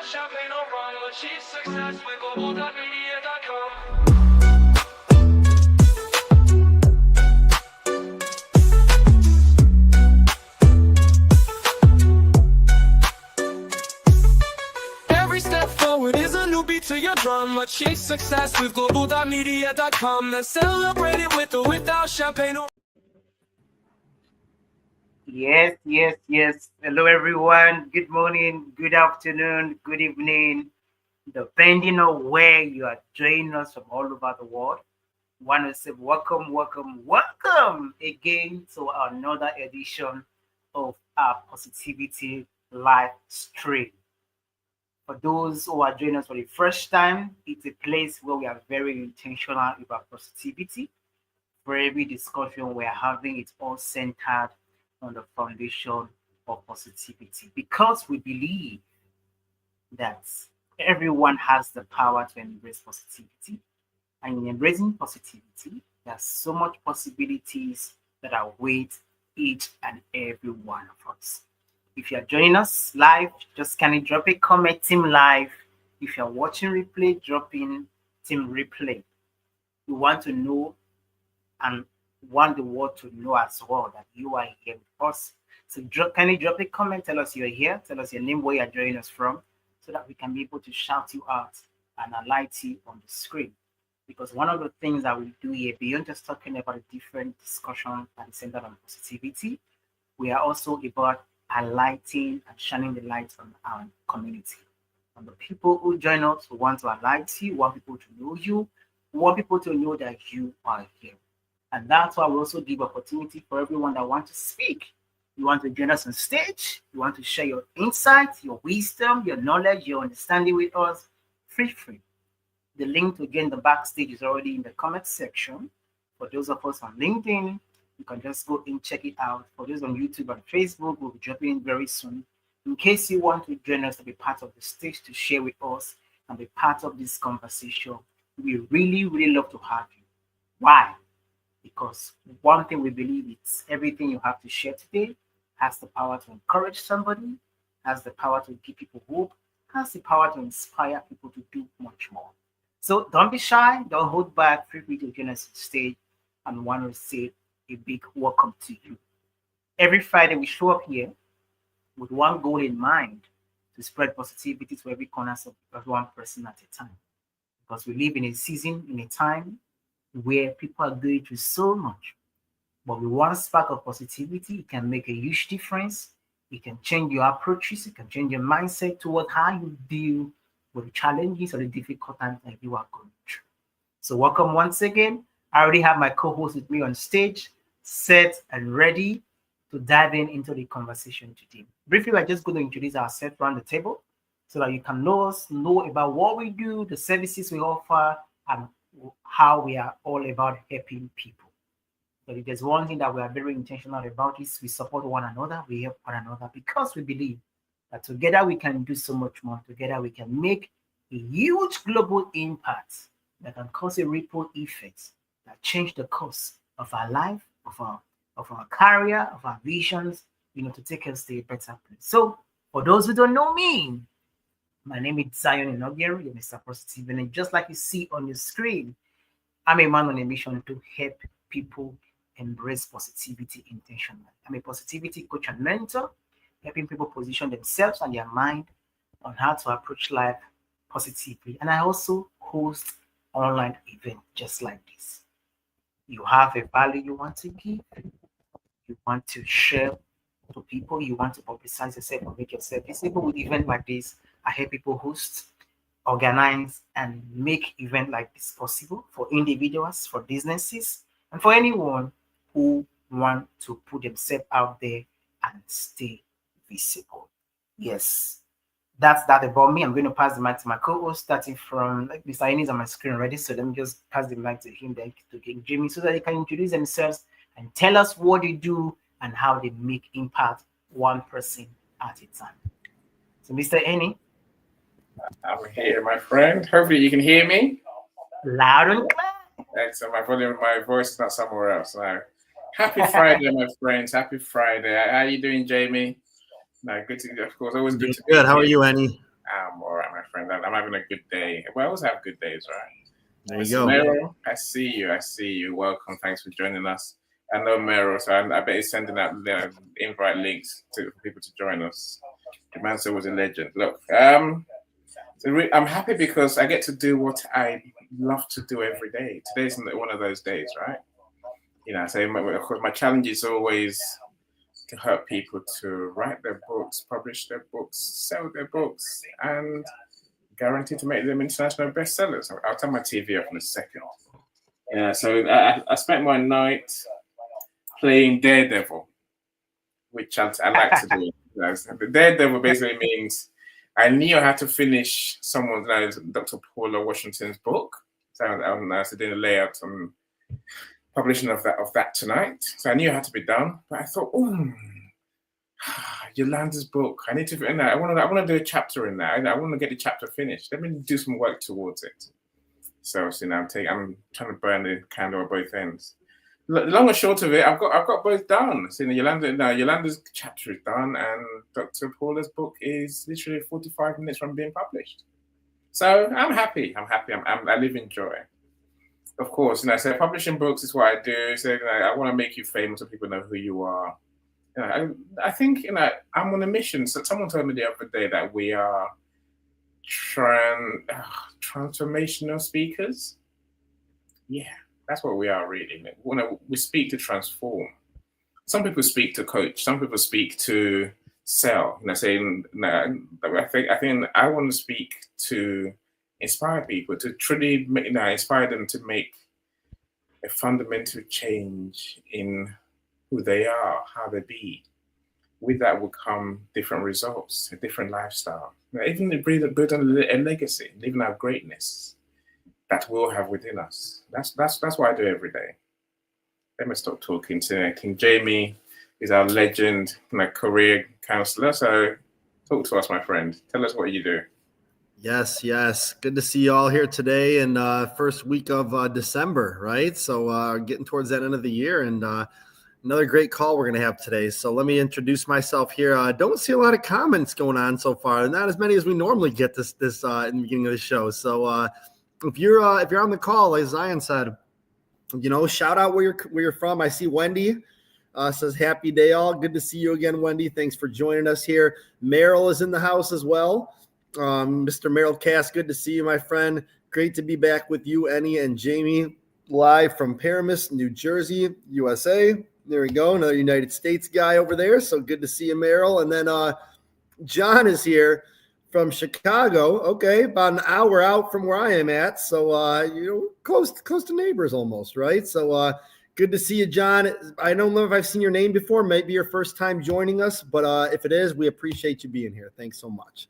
champagne or rum, achieve success with global.media.com. Every step forward is a new beat to your drum. Achieve success with global.media.com. Then celebrate it with or without champagne or Yes. Hello, everyone. Good morning, good afternoon, good evening, depending on where you are joining us from all over the world. Want to say welcome again to another edition of our Positivity Live Stream. For those who are joining us for the first time, it's a place where we are very intentional about positivity. For every discussion we're having, it's all centered on the foundation of positivity because we believe that everyone has the power to embrace positivity. And in embracing positivity, there's so much possibilities that await each and every one of us. If you're joining us live, just kindly drop a comment, team live. If you're watching replay, drop in team replay. We want to know and want the world to know as well that you are here with us. So kindly drop a comment, tell us you're here, tell us your name, where you're joining us from, so that we can be able to shout you out and highlight you on the screen. Because one of the things that we do here, beyond just talking about a different discussion that is centered on positivity, we are also about highlighting and shining the light on our community. On the people who join us, who want to highlight you, want people to know you, want people to know that you are here. And that's why we also give opportunity for everyone that wants to speak. You want to join us on stage, you want to share your insights, your wisdom, your knowledge, your understanding with us, feel free. The link to join the backstage is already in the comment section. For those of us on LinkedIn, you can just go and check it out. For those on YouTube and Facebook, we'll be dropping in very soon. In case you want to join us to be part of the stage to share with us and be part of this conversation, we really love to have you. Why? Because one thing we believe is everything you have to share today has the power to encourage somebody, has the power to give people hope, has the power to inspire people to do much more. So don't be shy, don't hold back, feel free to join us on stage and want to say a big welcome to you. Every Friday we show up here with one goal in mind to spread positivity to every corner of one person at a time. Because we live in a season, in a time where people are going through so much. But with one spark of positivity, it can make a huge difference. It can change your approaches, it can change your mindset toward how you deal with the challenges or the difficult times that you are going through. So welcome once again. I already have my co-host with me on stage, set and ready to dive into the conversation today. Briefly, we're just going to introduce ourselves around the table so that you can know us, know about what we do, the services we offer, and how we are all about helping people. But if there's one thing that we are very intentional about is we support one another, we help one another because we believe that together we can do so much more. Together we can make a huge global impact that can cause a ripple effect that change the course of our life, of our career, of our visions, to take us to a better place. So for those who don't know me, my name is Zion Inogieri, Mr. Positive, and just like you see on the screen, I'm a man on a mission to help people embrace positivity intentionally. I'm a positivity coach and mentor, helping people position themselves and their mind on how to approach life positively. And I also host online events just like this. You have a value you want to give, you want to share to people, you want to publicize yourself or make yourself visible with events like this. I help people host, organize, and make events like this possible for individuals, for businesses, and for anyone who want to put themselves out there and stay visible. Yes, that's that about me. I'm going to pass the mic to my co-host, starting from like Mr. Ines on my screen already. So let me just pass the mic to him, then to King Jimmy, so that they can introduce themselves and tell us what they do and how they make impact one person at a time. So, Mr. Eni. I'm here, my friend. Hopefully you can hear me. Loud and clear. Excellent. My voice is not somewhere else now. Happy Friday, my friends. Happy Friday. How are you doing, Jamie? No, good to, of course, always good to good. How are you, Annie? I'm all right. I'm having a good day. We always have good days, right? There you go. Meryl, I see you. Welcome. Thanks for joining us. I know Meryl, so I bet he's sending out invite links to people to join us. The man was a legend. Look, I'm happy because I get to do what I love to do every day. Today's one of those days, right? So of course my challenge is always to help people to write their books, publish their books, sell their books, and guaranteed to make them international bestsellers. I'll turn my TV off in a second. Yeah, so I spent my night playing Daredevil, which I like to do. The Daredevil basically means I knew I had to finish Dr. Paula Washington's book. So I was doing a layout and publishing of that tonight. So I knew it had to be done. But I thought, Yolanda's book. I need to. I want to do a chapter in that. I want to get the chapter finished. Let me do some work towards it. So I'm trying to burn the candle at both ends. The long and short of it, I've got both done. So Yolanda's chapter is done, and Dr. Paula's book is literally 45 minutes from being published. So I'm happy. I live in joy. Of course, so publishing books is what I do. So I want to make you famous so people know who you are. I think I'm on a mission. So someone told me the other day that we are transformational speakers. Yeah, that's what we are really. We speak to transform. Some people speak to coach. Some people speak to sell. I think I want to speak to inspire people, to truly inspire them to make a fundamental change in who they are, how they be. With that will come different results, a different lifestyle. Even build on a legacy, living our greatness that we'll have within us. That's what I do every day. Let me stop talking. To King Jamie is our legend, career counselor. So talk to us, my friend. Tell us what you do. Yes. Good to see you all here today and first week of December, right? So getting towards that end of the year and another great call we're going to have today. So let me introduce myself here. Don't see a lot of comments going on so far. Not as many as we normally get this in the beginning of the show. So if you're on the call, as Zion said, shout out where you're from. I see Wendy says happy day all. Good to see you again, Wendy. Thanks for joining us here. Meryl is in the house as well. Mr. Merrill Cass, good to see you, my friend. Great to be back with you, Annie and Jamie, live from Paramus, New Jersey, USA. There we go, another United States guy over there. So good to see you, Merrill. And then John is here from Chicago. Okay, about an hour out from where I am at. So close to neighbors almost, right? So good to see you, John. I don't know if I've seen your name before. Maybe your first time joining us, but if it is, we appreciate you being here. Thanks so much.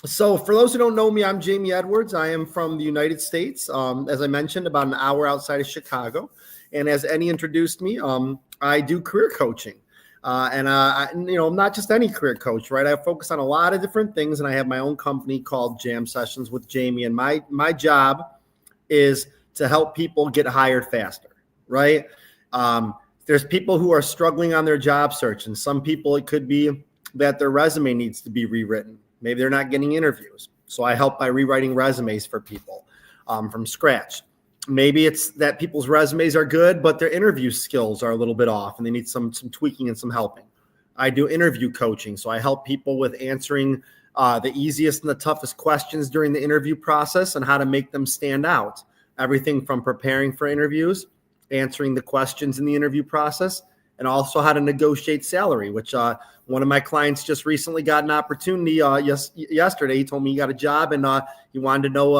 So for those who don't know me, I'm Jamie Edwards. I am from the United States. As I mentioned, about an hour outside of Chicago. And as Annie introduced me, I do career coaching. I'm not just any career coach, right? I focus on a lot of different things, and I have my own company called Jam Sessions with Jamie. And my job is to help people get hired faster, right? There's people who are struggling on their job search, and some people it could be that their resume needs to be rewritten. Maybe they're not getting interviews. So I help by rewriting resumes for people from scratch. Maybe it's that people's resumes are good, but their interview skills are a little bit off and they need some tweaking and some helping. I do interview coaching. So I help people with answering the easiest and the toughest questions during the interview process and how to make them stand out. Everything from preparing for interviews, answering the questions in the interview process, and also how to negotiate salary, which one of my clients just recently got an opportunity yesterday. He told me he got a job and he wanted to know,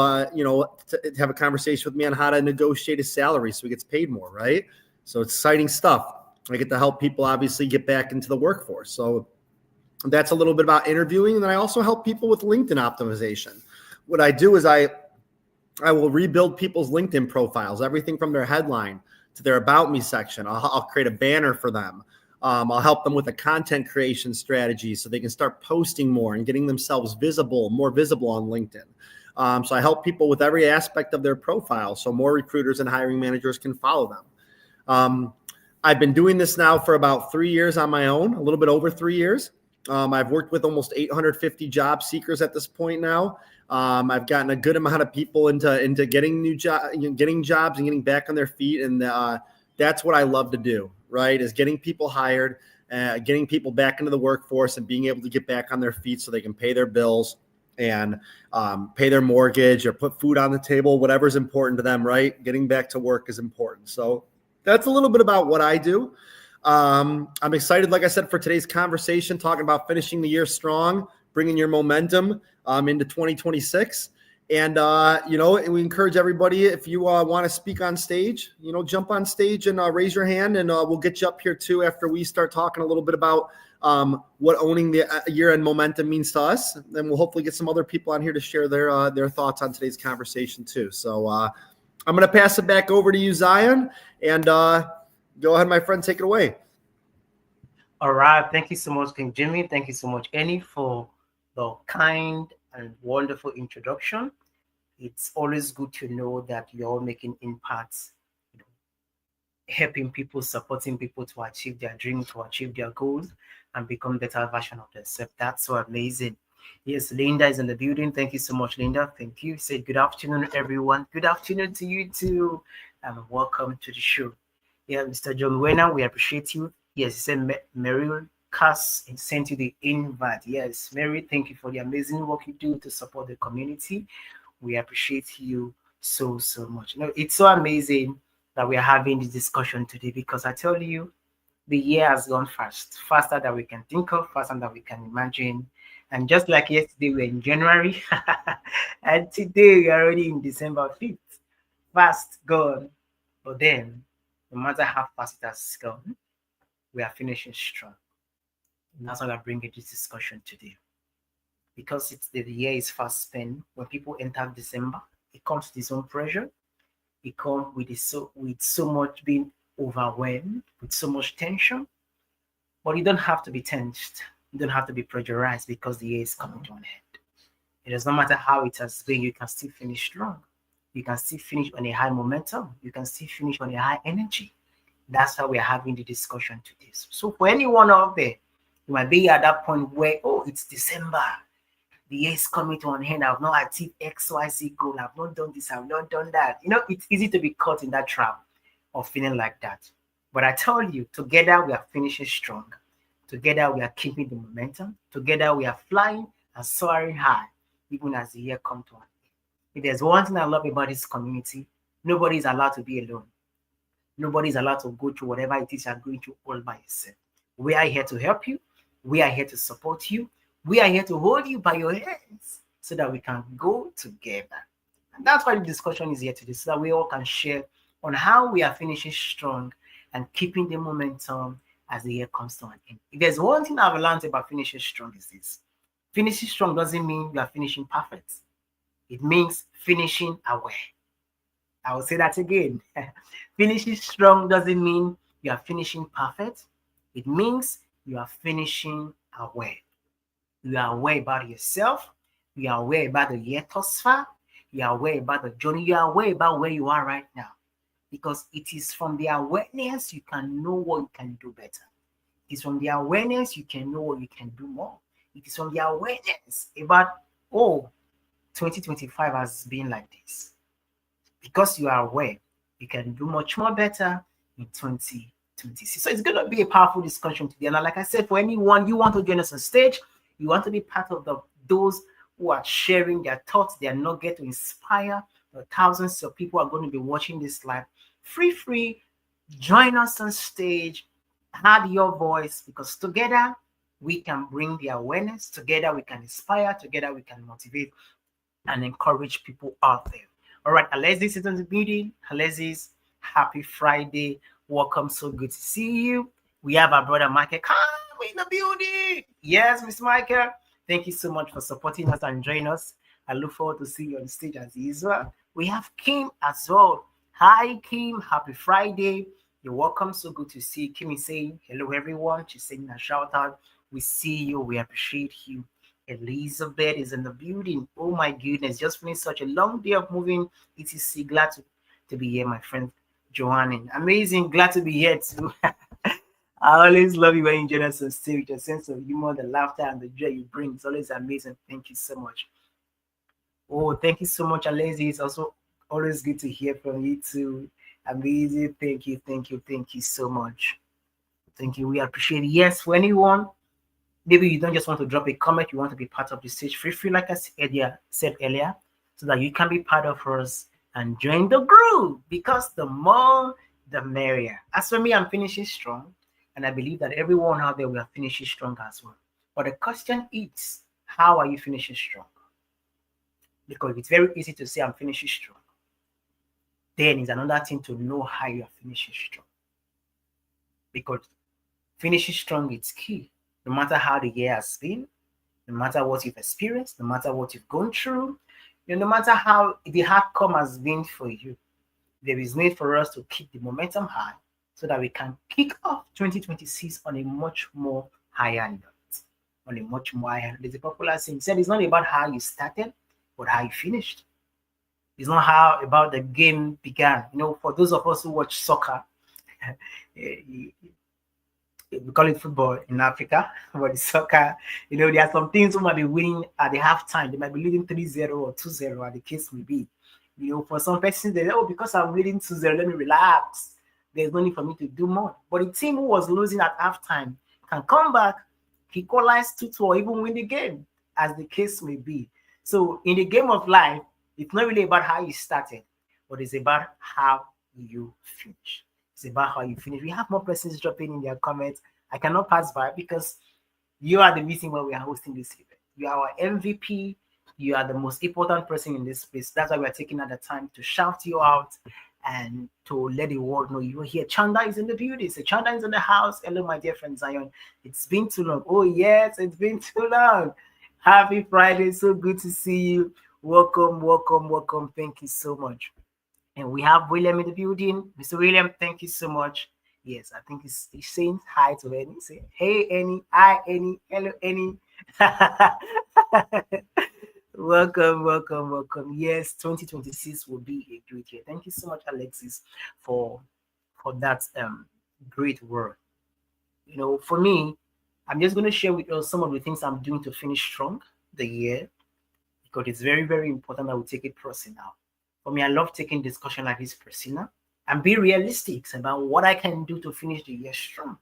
to have a conversation with me on how to negotiate his salary so he gets paid more, right? So it's exciting stuff. I get to help people obviously get back into the workforce. So that's a little bit about interviewing. And then I also help people with LinkedIn optimization. What I do is I will rebuild people's LinkedIn profiles, everything from their headline to their About Me section. I'll create a banner for them. I'll help them with a content creation strategy so they can start posting more and getting themselves more visible on LinkedIn. So I help people with every aspect of their profile so more recruiters and hiring managers can follow them. I've been doing this now for about 3 years on my own, a little bit over 3 years. I've worked with almost 850 job seekers at this point now. I've gotten a good amount of people into getting new getting jobs and getting back on their feet. And that's what I love to do, right? Is getting people hired, getting people back into the workforce and being able to get back on their feet so they can pay their bills and pay their mortgage or put food on the table, whatever's important to them, right? Getting back to work is important. So that's a little bit about what I do. I'm excited, like I said, for today's conversation, talking about finishing the year strong, bringing your momentum into 2026. And, we encourage everybody, if you want to speak on stage, jump on stage and raise your hand, and we'll get you up here too after we start talking a little bit about what owning the year-end momentum means to us. And we'll hopefully get some other people on here to share their thoughts on today's conversation too. So I'm going to pass it back over to you, Zion, and go ahead, my friend, take it away. All right. Thank you so much, King Jimmy. Thank you so much, Annie, for the kind and wonderful introduction. It's always good to know that you're all making impacts, helping people, supporting people to achieve their dreams, to achieve their goals, and become better version of themselves. That's so amazing. Yes, Linda is in the building. Thank you so much, Linda. Thank you. Say good afternoon, everyone. Good afternoon to you too, and welcome to the show. Yeah, Mr. John Wena, we appreciate you. Yes, he said Mary Cass sent you the invite. Yes, Mary, thank you for the amazing work you do to support the community. We appreciate you so much. It's so amazing that we are having this discussion today, because I tell you, the year has gone faster than we can think of, faster than we can imagine. And just like yesterday, we're in January, and today we are already in December 5th. Fast gone. But then, no matter how fast it has gone, we are finishing strong. And that's why I'm bringing this discussion today. Because the year is fast spent. When people enter December, it comes with its own pressure. It comes with so much being overwhelmed, with so much tension. But you don't have to be tensed. You don't have to be pressurized, because the year is coming to an end. It does not matter how it has been, you can still finish strong. You can still finish on a high momentum. You can still finish on a high energy. That's how we're having the discussion today. So for anyone out there, you might be at that point where, it's December. The year is coming to an end. I've not achieved XYZ goal. I've not done this. I've not done that. It's easy to be caught in that trap of feeling like that. But I tell you, together we are finishing strong. Together we are keeping the momentum. Together we are flying and soaring high, even as the year comes to an end. If there's one thing I love about this community, nobody is allowed to be alone. Nobody is allowed to go through whatever it is you're going through all by yourself. We are here to help you. We are here to support you. We are here to hold you by your hands so that we can go together. And that's why the discussion is here today, so that we all can share on how we are finishing strong and keeping the momentum as the year comes to an end. If there's one thing I've learned about finishing strong, is this: finishing strong doesn't mean you are finishing perfect. It means finishing aware. I will say that again. Finishing strong doesn't mean you are finishing perfect. It means you are finishing aware. You are aware about yourself. You are aware about the year thus far. You are aware about the journey. You are aware about where you are right now. Because it is from the awareness you can know what you can do better. It is from the awareness you can know what you can do more. It is from the awareness about, 2025 has been like this. Because you are aware, you can do much more better in 2026. So it's going to be a powerful discussion today. And like I said, for anyone, you want to join us on stage, you want to be part of those who are sharing their thoughts, their nugget to inspire the thousands of people who are going to be watching this live. Free, join us on stage, add your voice, because together we can bring the awareness, together we can inspire, together we can motivate and encourage people out there. All right, Alexis is in the meeting. Alexis, happy Friday. Welcome. So good to see you. We have our brother Michael. Come in the building. Yes, Miss Michael. Thank you so much for supporting us and joining us. I look forward to seeing you on stage as usual. We have Kim as well. Hi, Kim. Happy Friday. You're welcome. So good to see you. Kim is saying hello, everyone. She's saying a shout out. We see you. We appreciate you. Elizabeth is in the building. Oh my goodness, just finished such a long day of moving. ETC, glad to be here, my friend Joanne. Amazing, glad to be here too. I always love you when you join us on stage. Your sense of humor, the laughter, and the joy you bring is always amazing. Thank you so much. Oh, thank you so much, Alesi. It's also always good to hear from you too. Amazing. Thank you, thank you, thank you so much. Thank you. We appreciate it. Yes, for anyone, maybe you don't just want to drop a comment, you want to be part of the stage. Feel free, like I said earlier, so that you can be part of us and join the group, because the more the merrier. As for me, I'm finishing strong, and I believe that everyone out there will finish strong as well. But the question is, how are you finishing strong? Because it's very easy to say I'm finishing strong. Then it's another thing to know how you are finishing strong. Because finishing strong is key. No matter how the year has been, no matter what you've experienced, no matter what you've gone through, no matter how the outcome has been for you, there is need for us to keep the momentum high so that we can kick off 2026 on a much more higher note. On a much more higher. There's a popular saying said it's not about how you started, but how you finished. It's not how about the game began. For those of us who watch soccer, we call it football in Africa, but it's soccer. There are some things who might be winning at the halftime. They might be leading 3-0 or 2-0, as the case may be. For some persons, they say, oh, because I'm leading 2-0, let me relax. There's no need for me to do more. But the team who was losing at halftime can come back, equalize 2-2, or even win the game, as the case may be. So in the game of life, it's not really about how you started, but it's about how you finish. It's about how you finish. We have more persons dropping in their comments. I cannot pass by because you are the reason why we are hosting this event. You are our MVP. You are the most important person in this space. That's why we're taking at the time to shout you out and to let the world know you're here. Chanda is in the building. So Chanda is in the house. Hello, my dear friend Zion. It's been too long. Oh, yes, it's been too long. Happy Friday. So good to see you. Welcome, welcome, welcome. Thank you so much. And we have William in the building. Mr. William, thank you so much. Yes, I think he's saying hi to Annie. Say, hey, Annie. Hi, Annie. Hello, Annie. Welcome, welcome, welcome. Yes, 2026 will be a great year. Thank you so much, Alexis, for that great work. For me, I'm just going to share with you some of the things I'm doing to finish strong the year, because it's very, very important that we take it personal. For me, I love taking discussion like this personal and be realistic about what I can do to finish the year strong,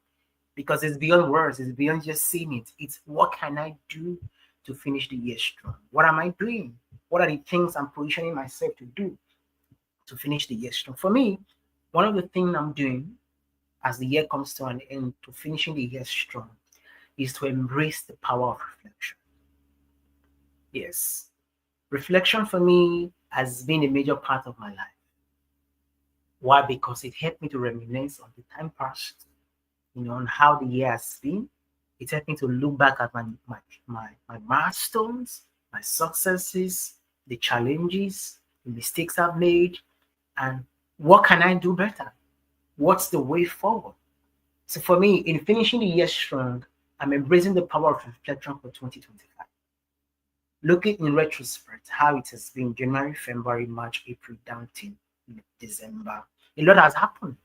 because it's beyond words. It's beyond just saying it. It's what can I do to finish the year strong? What am I doing? What are the things I'm positioning myself to do to finish the year strong? For me, one of the things I'm doing as the year comes to an end to finishing the year strong is to embrace the power of reflection. Yes, reflection for me has been a major part of my life. Why? Because it helped me to reminisce on the time past, on how the year has been. It helped me to look back at my milestones, my successes, the challenges, the mistakes I've made, and what can I do better? What's the way forward? So for me, in finishing the year strong, I'm embracing the power of reflection for 2025. Looking in retrospect, how it has been January, February, March, April, down to December. A lot has happened.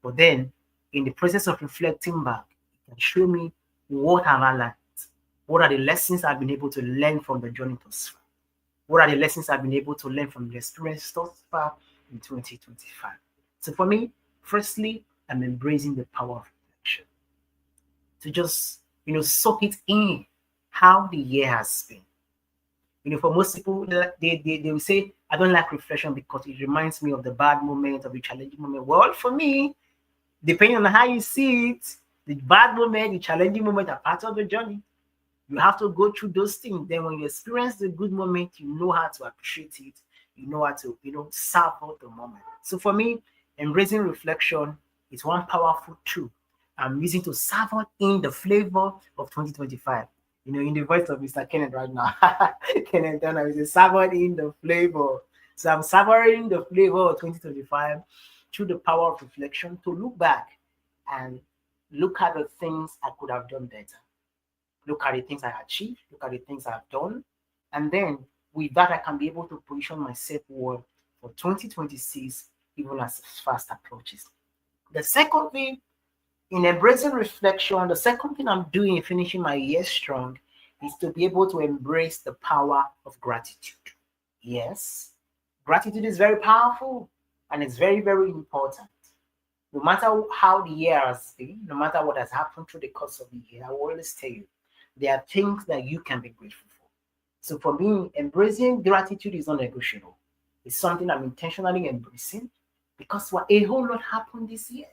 But then, in the process of reflecting back, it can show me what have I learned. What are the lessons I've been able to learn from the journey thus far? What are the lessons I've been able to learn from the experience thus far in 2025? So for me, firstly, I'm embracing the power of reflection. To just, soak it in how the year has been. For most people, they will say, I don't like reflection because it reminds me of the bad moment, of the challenging moment. Well, for me, depending on how you see it, the bad moment, the challenging moment are part of the journey. You have to go through those things. Then when you experience the good moment, you know how to appreciate it. You know how to, savor the moment. So for me, embracing reflection is one powerful tool I'm using to savor in the flavor of 2025. In the voice of Mr. Kenneth right now. Kenneth Turner is savoring in the flavor. So I'm savoring the flavor of 2025 through the power of reflection to look back and look at the things I could have done better. Look at the things I achieved. Look at the things I've done. And then with that, I can be able to position myself well for 2026, even as fast approaches. The second thing In embracing reflection, the second thing I'm doing in finishing my year strong is to be able to embrace the power of gratitude. Yes, gratitude is very powerful and it's very, very important. No matter how the year has been, no matter what has happened through the course of the year, I will always tell you there are things that you can be grateful for. So for me, embracing gratitude is non-negotiable. It's something I'm intentionally embracing because what a whole lot happened this year.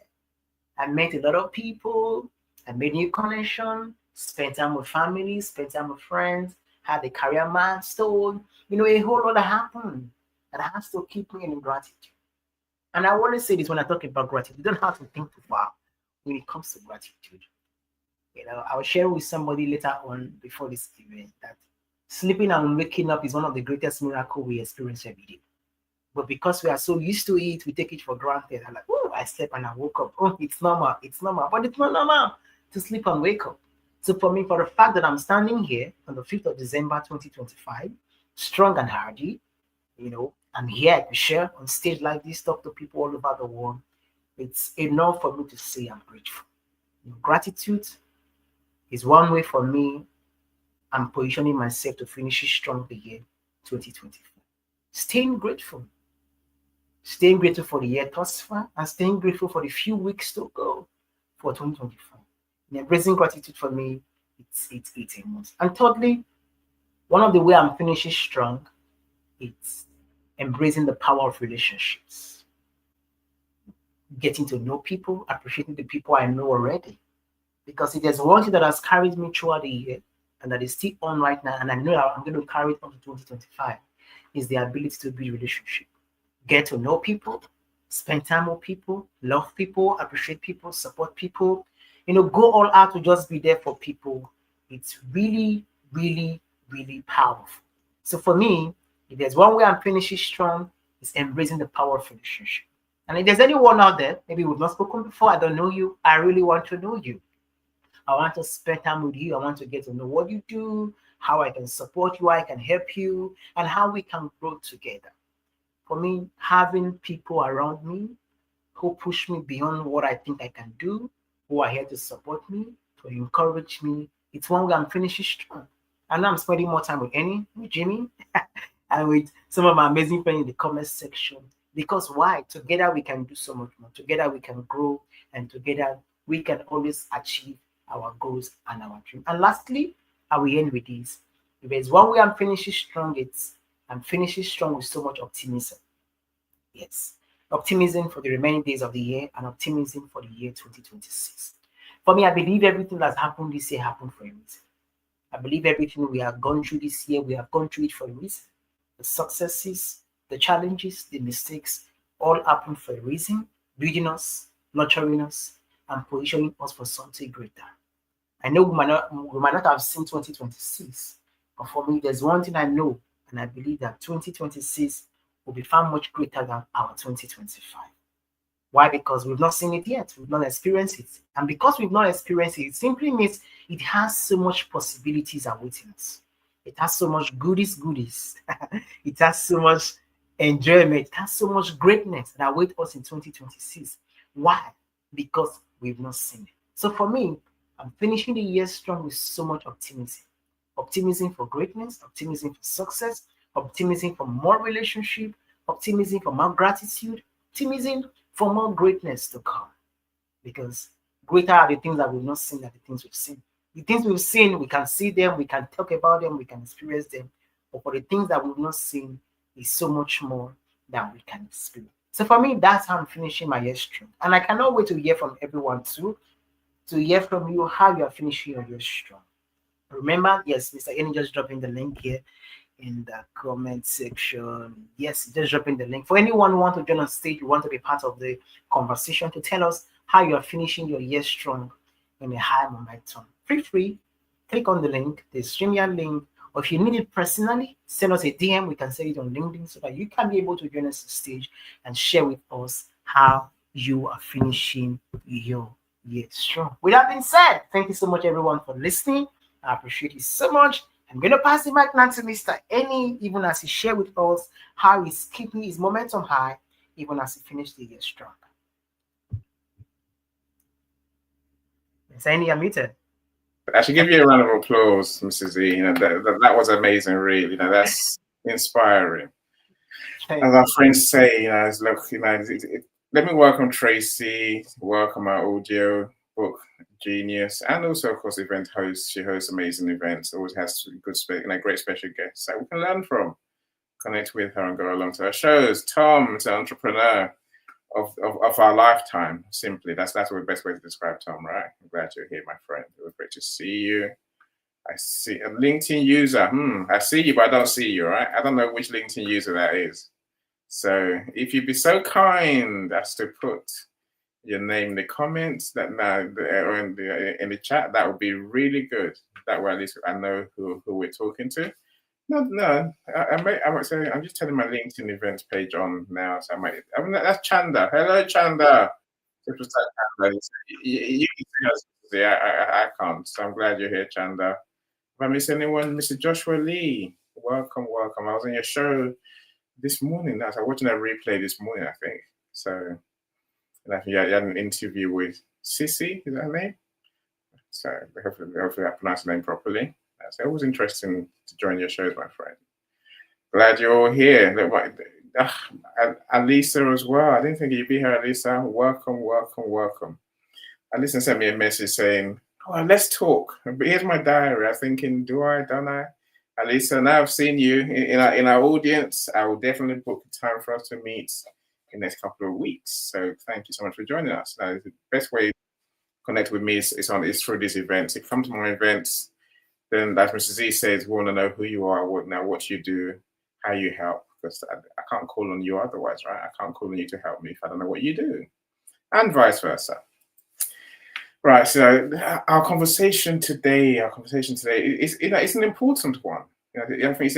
I met a lot of people, I made new connection, spent time with family, spent time with friends, had a career milestone. A whole lot happened that has to keep me in gratitude. And I always say this when I talk about gratitude. You don't have to think too far when it comes to gratitude. I'll share with somebody later on before this event that sleeping and waking up is one of the greatest miracles we experience every day. But because we are so used to it, we take it for granted. I'm like, oh, I slept and I woke up. Oh, it's normal. It's normal. But it's not normal to sleep and wake up. So for me, for the fact that I'm standing here on the 5th of December, 2025, strong and hardy, I'm here to share on stage like this, talk to people all over the world. It's enough for me to say I'm grateful. Gratitude is one way for me. I'm positioning myself to finish strong the year 2024. Staying grateful for the year thus far, and staying grateful for the few weeks to go for 2025. Embracing gratitude for me, it's a must. And thirdly, one of the way I'm finishing strong, it's embracing the power of relationships. Getting to know people, appreciating the people I know already. Because if there's one thing that has carried me throughout the year, and that is still on right now, and I know I'm going to carry it on to 2025, is the ability to build relationship. Get to know people, spend time with people, love people, appreciate people, support people. Go all out to just be there for people. It's really, really, really powerful. So for me, if there's one way I'm finishing strong, it's embracing the power of relationship. And if there's anyone out there, maybe we've not spoken before, I don't know you, I really want to know you. I want to spend time with you. I want to get to know what you do, how I can support you, how I can help you, and how we can grow together. For me, having people around me who push me beyond what I think I can do, who are here to support me, to encourage me, it's one way I'm finishing strong. And I'm spending more time with Annie, with Jimmy, and with some of my amazing friends in the comment section. Because why? Together we can do so much more. Together we can grow, and together we can always achieve our goals and our dreams. And lastly, I will end with this. If there's one way I'm finishing strong, I'm finishing strong with so much optimism. Yes. Optimism for the remaining days of the year and optimism for the year 2026. For me, I believe everything that's happened this year happened for a reason. I believe everything we have gone through this year, we have gone through it for a reason. The successes, the challenges, the mistakes, all happened for a reason, building us, nurturing us, and positioning us for something greater. I know we might not have seen 2026, but for me, there's one thing I know, and I believe that 2026 will be far much greater than our 2025. Why? Because we've not seen it yet. We've not experienced it. And because we've not experienced it, it simply means it has so much possibilities awaiting us. It has so much goodies. It has so much enjoyment. It has so much greatness that awaits us in 2026. Why? Because we've not seen it. So for me, I'm finishing the year strong with so much optimism. Optimism for greatness, optimism for success, optimism for more relationship, optimism for more gratitude, optimism for more greatness to come. Because greater are the things that we've not seen than the things we've seen. The things we've seen, we can see them, we can talk about them, we can experience them. But for the things that we've not seen, is so much more than we can experience. So for me, that's how I'm finishing my year strong. And I cannot wait to hear from everyone too, to hear from you how you are finishing your year strong. Remember, yes, Mr. Any just dropping the link here in the comment section. Yes, just dropping the link. For anyone who wants to join on stage, you want to be part of the conversation, to tell us how you are finishing your year strong in a high momentum. Feel free, click on the link, the StreamYard link, or if you need it personally, send us a DM. We can send it on LinkedIn so that you can be able to join us on stage and share with us how you are finishing your year strong. With that being said, thank you so much, everyone, for listening. I appreciate you so much. I'm going to pass the mic now to Mr. Any, even as he shared with us how he's keeping his momentum high, even as he finished the year strong. Sandy, you're muted. I should give you a round of applause, Mrs. Z. You know, that was amazing, really. You know, that's inspiring. As our friends say, you know, look, you know, let me welcome Tracy, welcome our audio book genius, and also, of course, event host. She hosts amazing events, always has good, great special guests that we can learn from, connect with her, and go along to her shows. Tom is an entrepreneur of our lifetime. Simply, that's the best way to describe Tom, right? I'm glad you're here, my friend. It was great to see you. I see a LinkedIn user. I see you, but I don't see you, right? I don't know which LinkedIn user that is. So if you'd be so kind as to put your name in the comments or in the chat, that would be really good. That way, at least I know who we're talking to. No, I might say I'm just turning my LinkedIn events page on now, so that's Chanda. Hello, Chanda. You can see us. Yeah, I can't. So I'm glad you're here, Chanda. If I miss anyone, Mr. Joshua Lee, welcome. I was on your show this morning. I was watching that replay this morning, I think. So, and I think you had an interview with Sissy, is that her name? So hopefully I pronounced the name properly. So it was interesting to join your shows, my friend. Glad you're all here. Alisa as well. I didn't think you'd be here, Alisa. Welcome. Alisa sent me a message saying, "Oh, let's talk." But here's my diary. I'm thinking, do I? Don't I? Alisa, now I've seen you in our audience. I will definitely book a time for us to meet in the next couple of weeks. So thank you so much for joining us. Now, the best way to connect with me is through these events. If you come to my events, then, as Mr. Z says, we want to know who you are, what you do, how you help. Because I can't call on you otherwise, right? I can't call on you to help me if I don't know what you do, and vice versa. Right. So our conversation today is, it's an important one. I think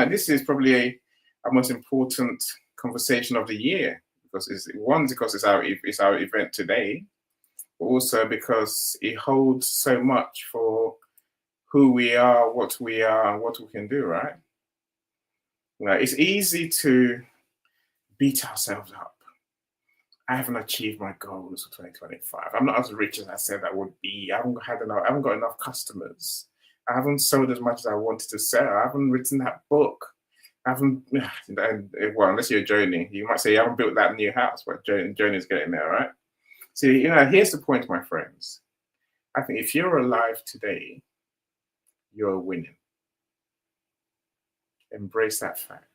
this is probably a most important conversation of the year because it's our event today, but also because it holds so much for who we are, what we are, and what we can do, right? It's easy to beat ourselves up. I haven't achieved my goals for 2025. I'm not as rich as I said I would be. I haven't got enough customers. I haven't sold as much as I wanted to sell. I haven't written that book. Well, unless you're Joni, you might say you haven't built that new house, but Joni's getting there, right? So, here's the point, my friends. I think if you're alive today, you're winning. Embrace that fact.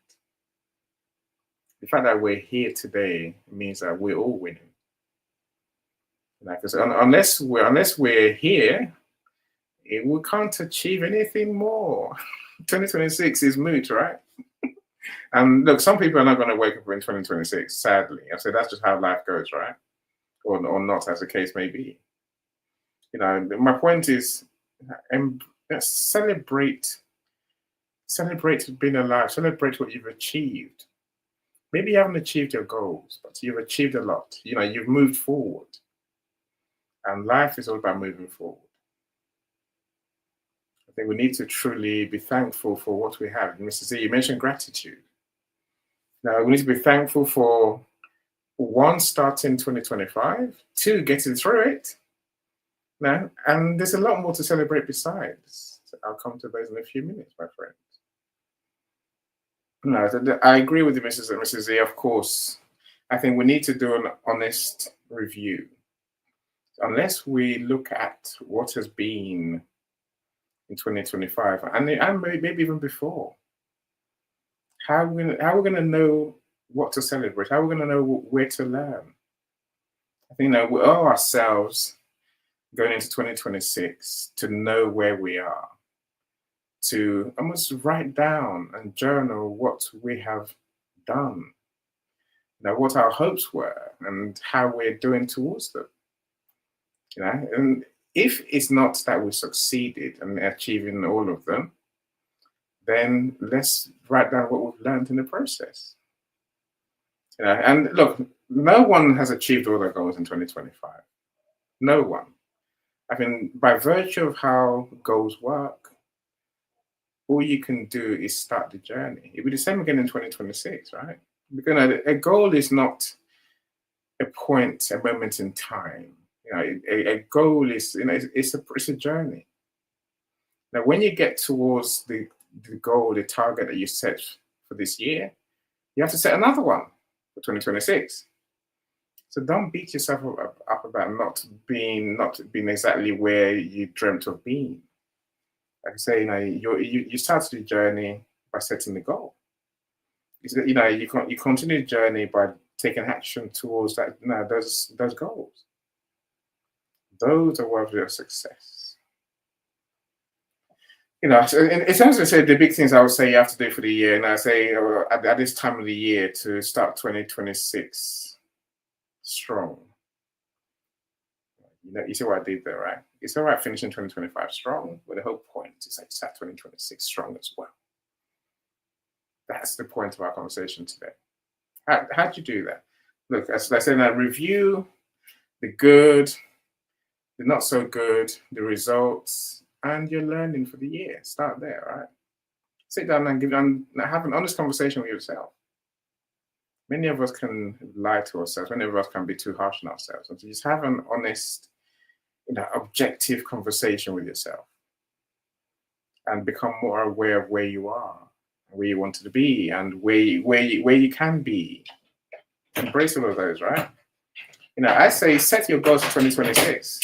The fact that we're here today means that we're all winning. Because unless we're here, we can't achieve anything more. 2026 is moot, right? And look, some people are not going to wake up in 2026, sadly. I say that's just how life goes, right? Or not, as the case may be. My point is, celebrate being alive. Celebrate what you've achieved. Maybe you haven't achieved your goals, but you've achieved a lot. You've moved forward. And life is all about moving forward. I think we need to truly be thankful for what we have. Mr. Z, you mentioned gratitude. Now, we need to be thankful for, one, starting 2025, two, getting through it. Now, and there's a lot more to celebrate besides. So I'll come to those in a few minutes, my friends. No, I agree with you, Mrs. Z, of course. I think we need to do an honest review. Unless we look at what has been in 2025, and maybe even before, how are we going to know what to celebrate? How are we going to know where to learn? I think we owe ourselves going into 2026 to know where we are, to almost write down and journal what we have done, what our hopes were and how we're doing towards them. And if it's not that we succeeded in achieving all of them, then let's write down what we've learned in the process. And look, no one has achieved all their goals in 2025. No one. I mean, by virtue of how goals work, all you can do is start the journey. It'll be the same again in 2026, right? Because a goal is not a moment in time. You know, a goal is, you know, it's a journey. Now, when you get towards the goal, the target that you set for this year, you have to set another one for 2026. So don't beat yourself up about not being exactly where you dreamt of being. Like I say, you know, you start the journey by setting the goal. You know, you continue the journey by taking action towards that. You know, those goals. Those are worth your success. You know, so in terms of the big things I would say you have to do for the year, and I say at this time of the year to start 2026 strong. You know, you see what I did there, right? It's all right finishing 2025 strong, but the whole point is like start 2026 strong as well. That's the point of our conversation today. How do you do that? Look, as I said, now review the good, the not so good, the results, and your learning for the year. Start there, right? Sit down and have an honest conversation with yourself. Many of us can lie to ourselves. Many of us can be too harsh on ourselves. And so just have an honest, you know, objective conversation with yourself, and become more aware of where you are, where you want to be, and where you can be. Embrace all of those, right? You know, I say set your goals for 2026.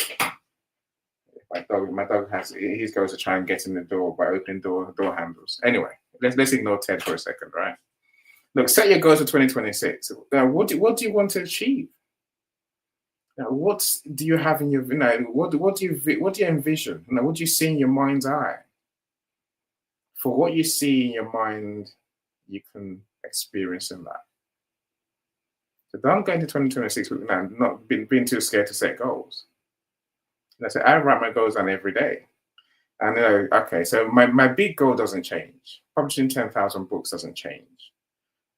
My dog has his goals to try and get in the door by opening door handles. Anyway, let's ignore Ted for a second, right? Look, set your goals for 2026. What do you want to achieve? What do you have in your, you know, what do you envision? You know, what do you see in your mind's eye? For what you see in your mind, you can experience in that. So don't go into 2026 with not being too scared to set goals. And I write my goals down every day. And okay, so my big goal doesn't change. Publishing 10,000 books doesn't change.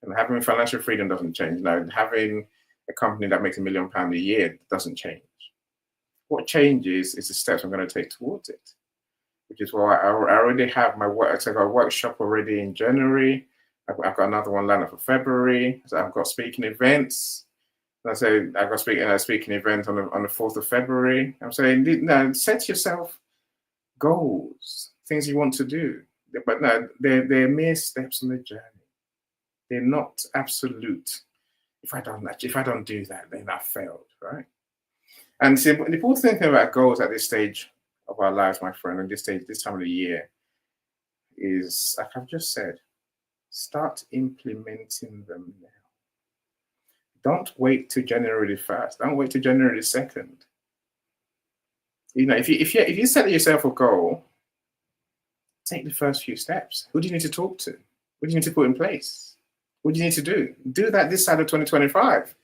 And having financial freedom doesn't change. You know, having a company that makes £1 million a year doesn't change. What changes is the steps I'm going to take towards it, which is why I already have my work. So I've got a workshop already in January. I've got another one lined up for February. So I've got speaking events. And I say I've got a speaking event on the 4th of February. I'm saying, no, set yourself goals, things you want to do. But no, they're mere steps on the journey. They're not absolute. If I don't do that, then I failed, right? And see, the important thing about goals at this stage of our lives, my friend, at this time of the year, is, like I've just said, start implementing them now. Don't wait till January the 1st. Don't wait till January the 2nd. You know, if you set yourself a goal, take the first few steps. Who do you need to talk to? What do you need to put in place? What do you need to do? Do that this side of 2025.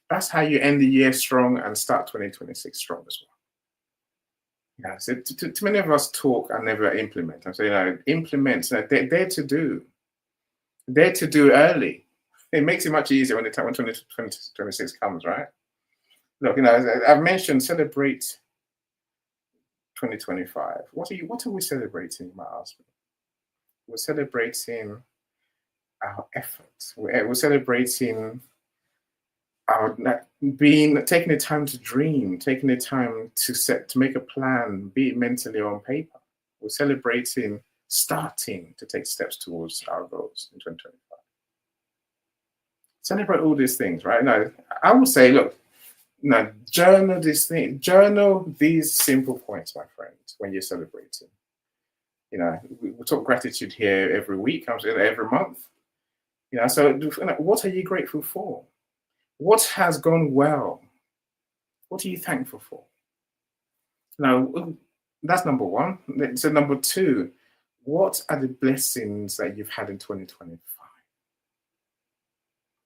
That's how you end the year strong and start 2026 strong as well. Yeah, so too many of us talk and never implement. I'm saying, you know, implement. Dare to do. Dare to do early. It makes it much easier when 2026 comes, right? Look, you know, as I've mentioned, celebrate 2025. What are we celebrating, you might ask me? We're celebrating our efforts. We're celebrating our taking the time to dream, taking the time to make a plan, be it mentally or on paper. We're celebrating starting to take steps towards our goals in 2025. Celebrate all these things, right? Now, I would say, look, journal these simple points, my friends, when you're celebrating. You know, we talk gratitude here every week, every month. You know, so what are you grateful for? What has gone well? What are you thankful for? Now, that's number one. So number two, what are the blessings that you've had in 2025?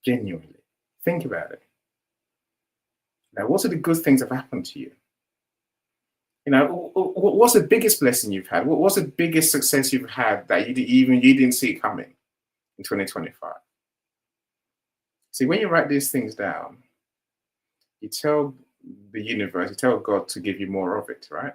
Genuinely, think about it. Now, what are the good things that have happened to you? You know, what's the biggest blessing you've had? What's the biggest success you've had that you didn't see coming in 2025? See, when you write these things down, you tell the universe, you tell God to give you more of it, right?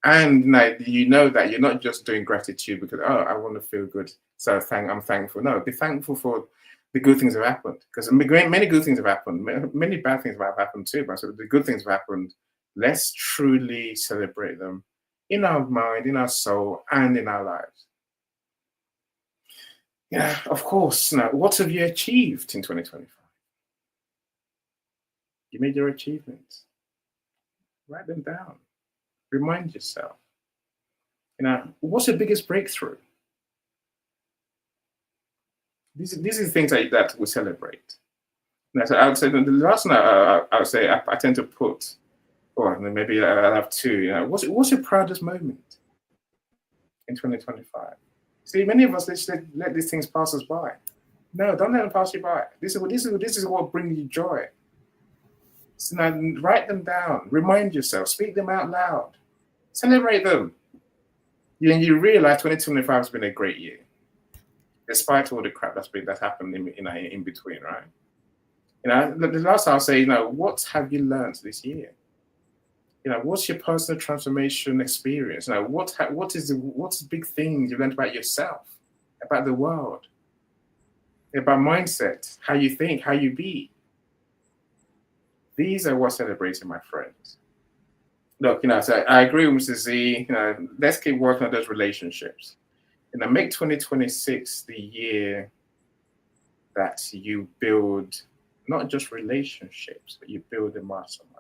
And now you know that you're not just doing gratitude because, oh, I want to feel good, so I'm thankful. No, be thankful for the good things that have happened, because many good things have happened. Many bad things have happened too, but so the good things have happened Let's truly celebrate them in our mind, in our soul, and in our lives. Yeah, of course. Now, what have you achieved in 2025? You made your achievements. Write them down. Remind yourself. What's your biggest breakthrough? These are the things that we celebrate. Now, so I would say the last one I would say I tend to put, or maybe I'll have two. What's your proudest moment in 2025? See, many of us let these things pass us by. No, don't let them pass you by. This is what brings you joy. So now write them down. Remind yourself. Speak them out loud. Celebrate them. You realize 2025 has been a great year, despite all the crap that's happened in between, right? The last I'll say, what have you learned this year? What's your personal transformation experience? What's the big things you learned about yourself, about the world, about mindset, how you think, how you be? These are what's celebrating, my friends. Look, so I agree with Mr. Z. Let's keep working on those relationships. Make 2026 the year that you build not just relationships, but you build a mastermind.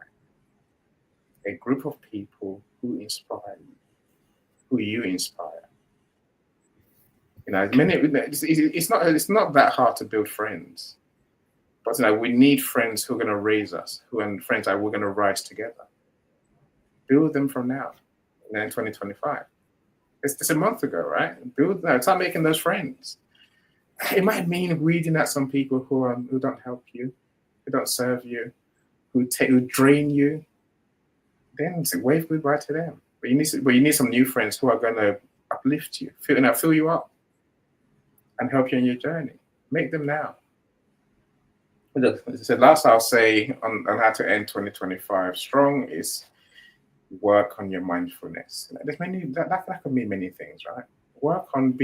A group of people who inspire you, who you inspire. It's not that hard to build friends, but we need friends who are going to raise us, and friends that we're going to rise together. Build them from now, and then 2025. It's a month ago, right? Start making those friends. It might mean weeding out some people who don't help you, who don't serve you, who drain you. Then wave goodbye to them. But you need some new friends who are going to uplift you, fill you up, and help you on your journey. Make them now. So last I'll say on how to end 2025 strong is work on your mindfulness. That could mean many things, right? Work on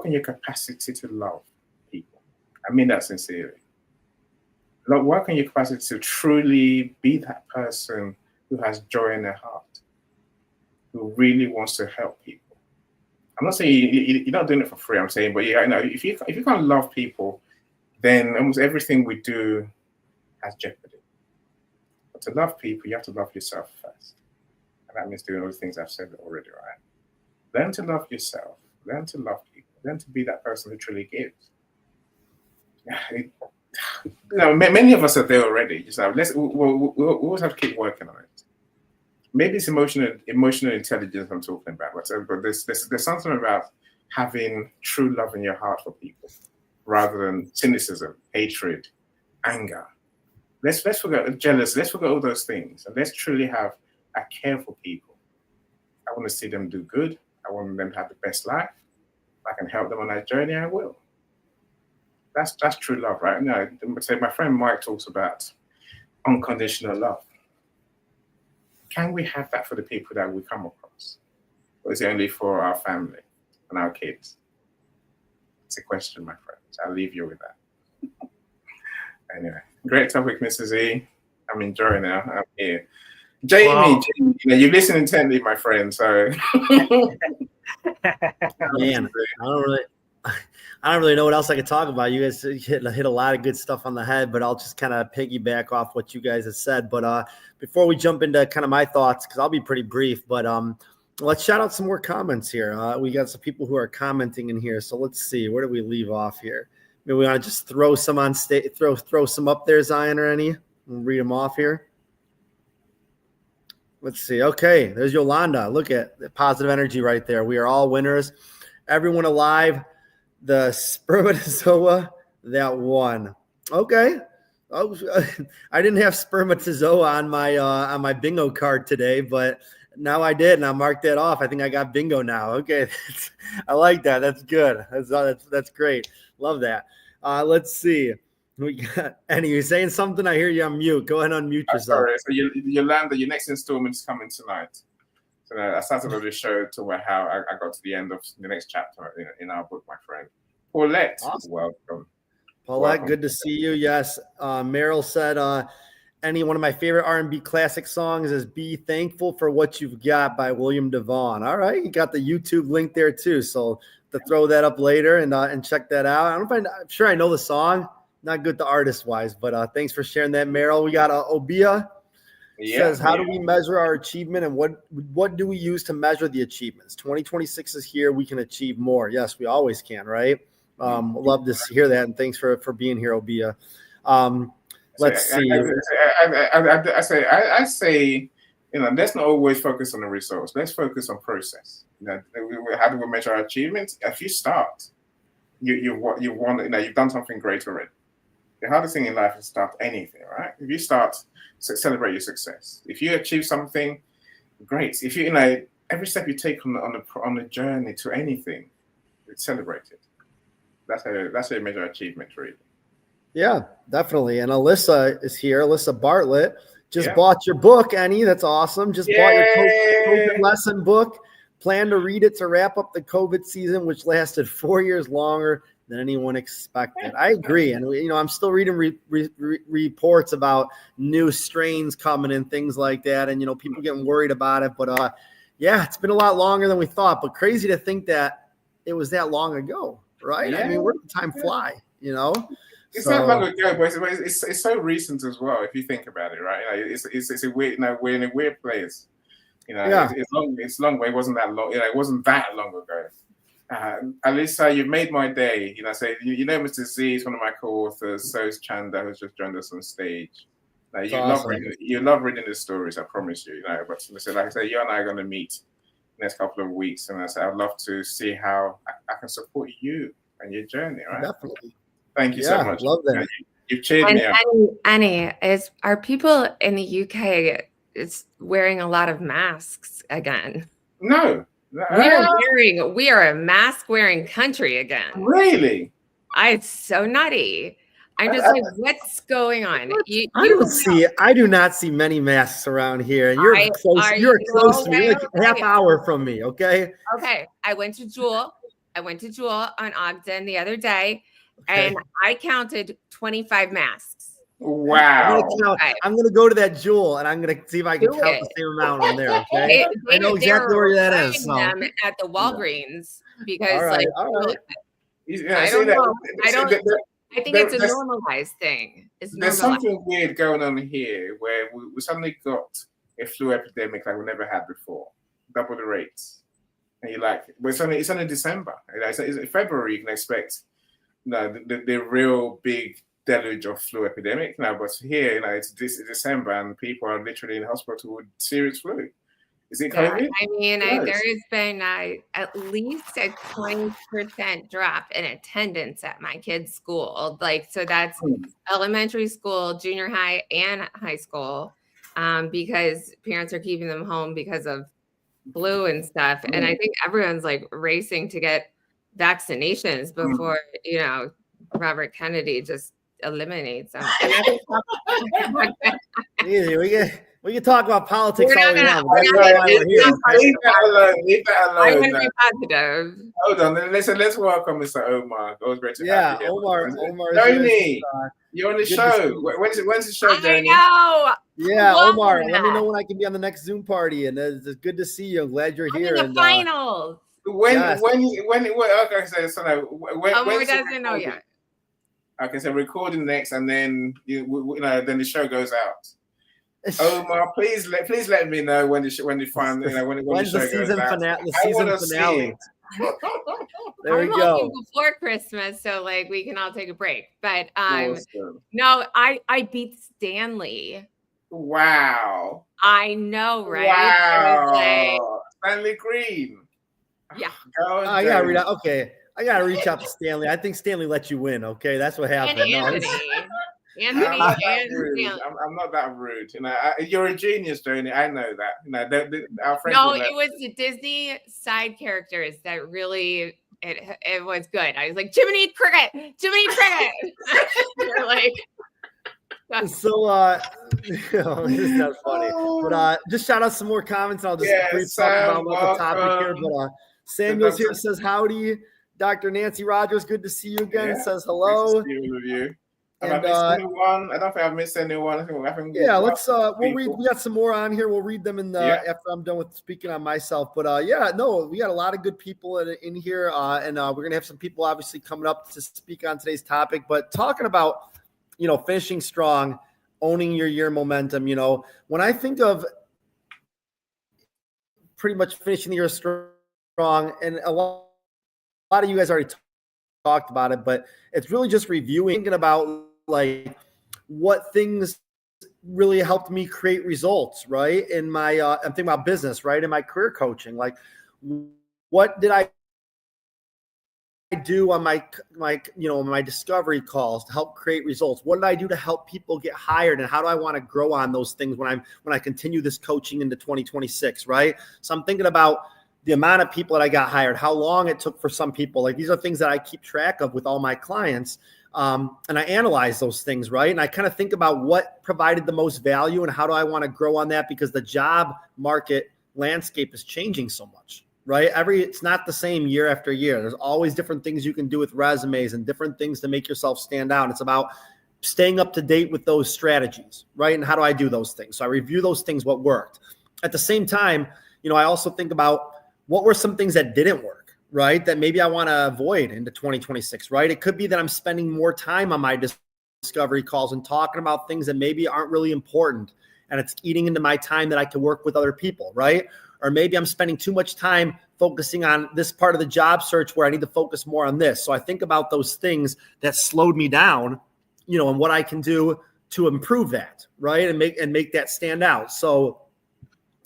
your capacity to love people. I mean that sincerely. Work on your capacity to truly be that person who has joy in their heart, who really wants to help people. I'm not saying you're not doing it for free. I'm saying, but if you can't love people, then almost everything we do has jeopardy. But to love people, you have to love yourself first, and that means doing all the things I've said already, right? Learn to love yourself. Learn to love people. Learn to be that person who truly gives. Many of us are there already. We'll always have to keep working on it. Maybe it's emotional intelligence I'm talking about, but there's something about having true love in your heart for people, rather than cynicism, hatred, anger. Let's forget jealous. Let's forget all those things, and let's truly have a care for people. I want to see them do good. I want them to have the best life. If I can help them on that journey, I will. That's true love, right? My friend Mike talks about unconditional love. Can we have that for the people that we come across? Or is it only for our family and our kids? It's a question, my friends. I'll leave you with that. Anyway, great topic, Mr. Z. I'm enjoying it. I'm here. Jamie, you listen intently, my friend. So, man, I don't really know what else I could talk about. You guys hit a lot of good stuff on the head, but I'll just kind of piggyback off what you guys have said. But before we jump into kind of my thoughts, because I'll be pretty brief, but let's shout out some more comments here. We got some people who are commenting in here, so let's see. Where do we leave off here? Maybe we want to just throw some on stage, throw some up there, Zion, or any? We'll read them off here. Let's see. Okay, there's Yolanda. Look at the positive energy right there. We are all winners. Everyone alive. The spermatozoa that won. Okay. Oh, I didn't have spermatozoa on my bingo card today, but now I did, and I marked that off. I think I got bingo now. Okay, I like that. That's good. That's great. Love that. Let's see. We got Annie. You're saying something? I hear you on mute. Go ahead and unmute yourself. Sorry. So Yolanda, your next installment is coming tonight. So I started on the show to how I got to the end of the next chapter in our book, my friend. Paulette, awesome. Welcome. Paulette, good to see you. Yes. Meryl said, any one of my favorite R&B classic songs is "Be Thankful for What You've Got" by William DeVaughn. All right, you got the YouTube link there too, so to throw that up later and check that out. I'm sure I know the song, not good to artist wise, but thanks for sharing that, Meryl. We got Obia. Says, how do we measure our achievement, and what do we use to measure the achievements? 2026 is here. We can achieve more. Yes, we always can, right? Love to hear that, and thanks for being here, Obia. Let's see. I say, let's not always focus on the results. Let's focus on process. How do we measure our achievements? If you start, you've done something great already. The hardest thing in life is to start anything, right? If you start, celebrate your success. If you achieve something, great. If every step you take on the journey to anything, celebrate it. That's how you measure achievement, really. Yeah, definitely. And Alyssa is here. Alyssa Bartlett just bought your book, Annie. That's awesome. Just bought your COVID lesson book. Plan to read it to wrap up the COVID season, which lasted 4 years longer than anyone expected. I agree. And, I'm still reading reports about new strains coming and things like that. And, people getting worried about it. But, it's been a lot longer than we thought. But crazy to think that it was that long ago, right? Yeah. I mean, where did time fly, It's not long ago, but it's so recent as well, if you think about it, right? It's a weird, we're in a weird place. It's long, but it wasn't that long. It wasn't that long ago. Alyssa, you've made my day. Mr. Z is one of my co-authors. So is Chanda, who's just joined us on stage. You love reading the stories, I promise you. But like I say, you and I are going to meet next couple of weeks, and I said I'd love to see how I can support you and your journey. Right? Definitely. Thank you so much. Love that. You've cheered me up. Annie, are people in the UK wearing a lot of masks again? No. We are a mask wearing country again. Really? It's so nutty. I'm just like, what's going on? I do not see many masks around here. And you're close. You're close to me. You're like half hour from me. Okay. Okay. I went to Jewel on Ogden the other day, and I counted 25 masks. Wow. I'm going to go to that Jewel, and I'm going to see if I can count the same amount on there. Okay. I know exactly where that is. So. Them at the Walgreens because all right. I don't know. I think it's a normalized thing. There's something weird going on here where we suddenly got a flu epidemic like we never had before, double the rates. And you're like, but it's only December. It's February, you can expect the real big deluge of flu epidemic now. But here, it's December and people are literally in hospital with serious flu. Is it COVID? I mean, there has been at least a 20% drop in attendance at my kids' school. So that's elementary school, junior high, and high school, because parents are keeping them home because of flu and stuff. And I think everyone's racing to get vaccinations before, Robert Kennedy just eliminates them. Easy, we can talk about politics all we want. Leave that alone. I'm going to be positive. Hold on. Let's welcome Mr. Omar. It was great to have you. Omar. Tony, you're on the show. When's the show, Tony? I know. Yeah, Omar. Let me know when I can be on the next Zoom party. And it's good to see you. I'm glad you're here. In the finals. When okay, Omar doesn't know yet. Okay, so recording next, and then then the show goes out. Omar, please let me know when the final when the show goes out. The season finale. There we I'm go. hoping before Christmas, so we can all take a break. But awesome. No, I beat Stanley. Wow. I know, right? Wow. Stanley Green. Yeah. I gotta reach out to Stanley. I think Stanley let you win. Okay, that's what happened. Anthony I'm not that rude. You're a genius, Joni. I know that. Our friends. No, it was the Disney side characters that really it was good. I was like, Jiminy Cricket. You're like. So, this is not funny. But just shout out some more comments. And I'll just brief talk about the topic here. But Samuel's here, says howdy. Dr. Nancy Rogers, good to see you again. Says hello. Good to see you. Have I And missed anyone? I don't think I've missed anyone. I think yeah, we've let's we'll read. We got some more on here. We'll read them in the Yeah. after I'm done with speaking on myself. But yeah, no, we got a lot of good people in here, and we're gonna have some people obviously coming up to speak on today's topic. But talking about, you know, finishing strong, owning your year momentum. You know, when I think of pretty much finishing the year strong, and a lot of you guys already talked about it, but it's really just reviewing, thinking about like what things really helped me create results, right? In my, I'm thinking about business, right? In my career coaching, like what did I do on my, you know, my discovery calls to help create results? What did I do to help people get hired? And how do I want to grow on those things when I continue this coaching into 2026, right? So I'm thinking about the amount of people that I got hired, how long it took for some people. Like these are things that I keep track of with all my clients. And I analyze those things, right? And I kind of think about what provided the most value and how do I want to grow on that, because the job market landscape is changing so much, right? It's not the same year after year. There's always different things you can do with resumes and different things to make yourself stand out. It's about staying up to date with those strategies, right? And how do I do those things? So I review those things, what worked. At the same time, you know, I also think about what were some things that didn't work, right? That maybe I want to avoid into 2026, right? It could be that I'm spending more time on my discovery calls and talking about things that maybe aren't really important, and it's eating into my time that I can work with other people, right? Or maybe I'm spending too much time focusing on this part of the job search where I need to focus more on this. So I think about those things that slowed me down, you know, and what I can do to improve that, right? And make that stand out. So,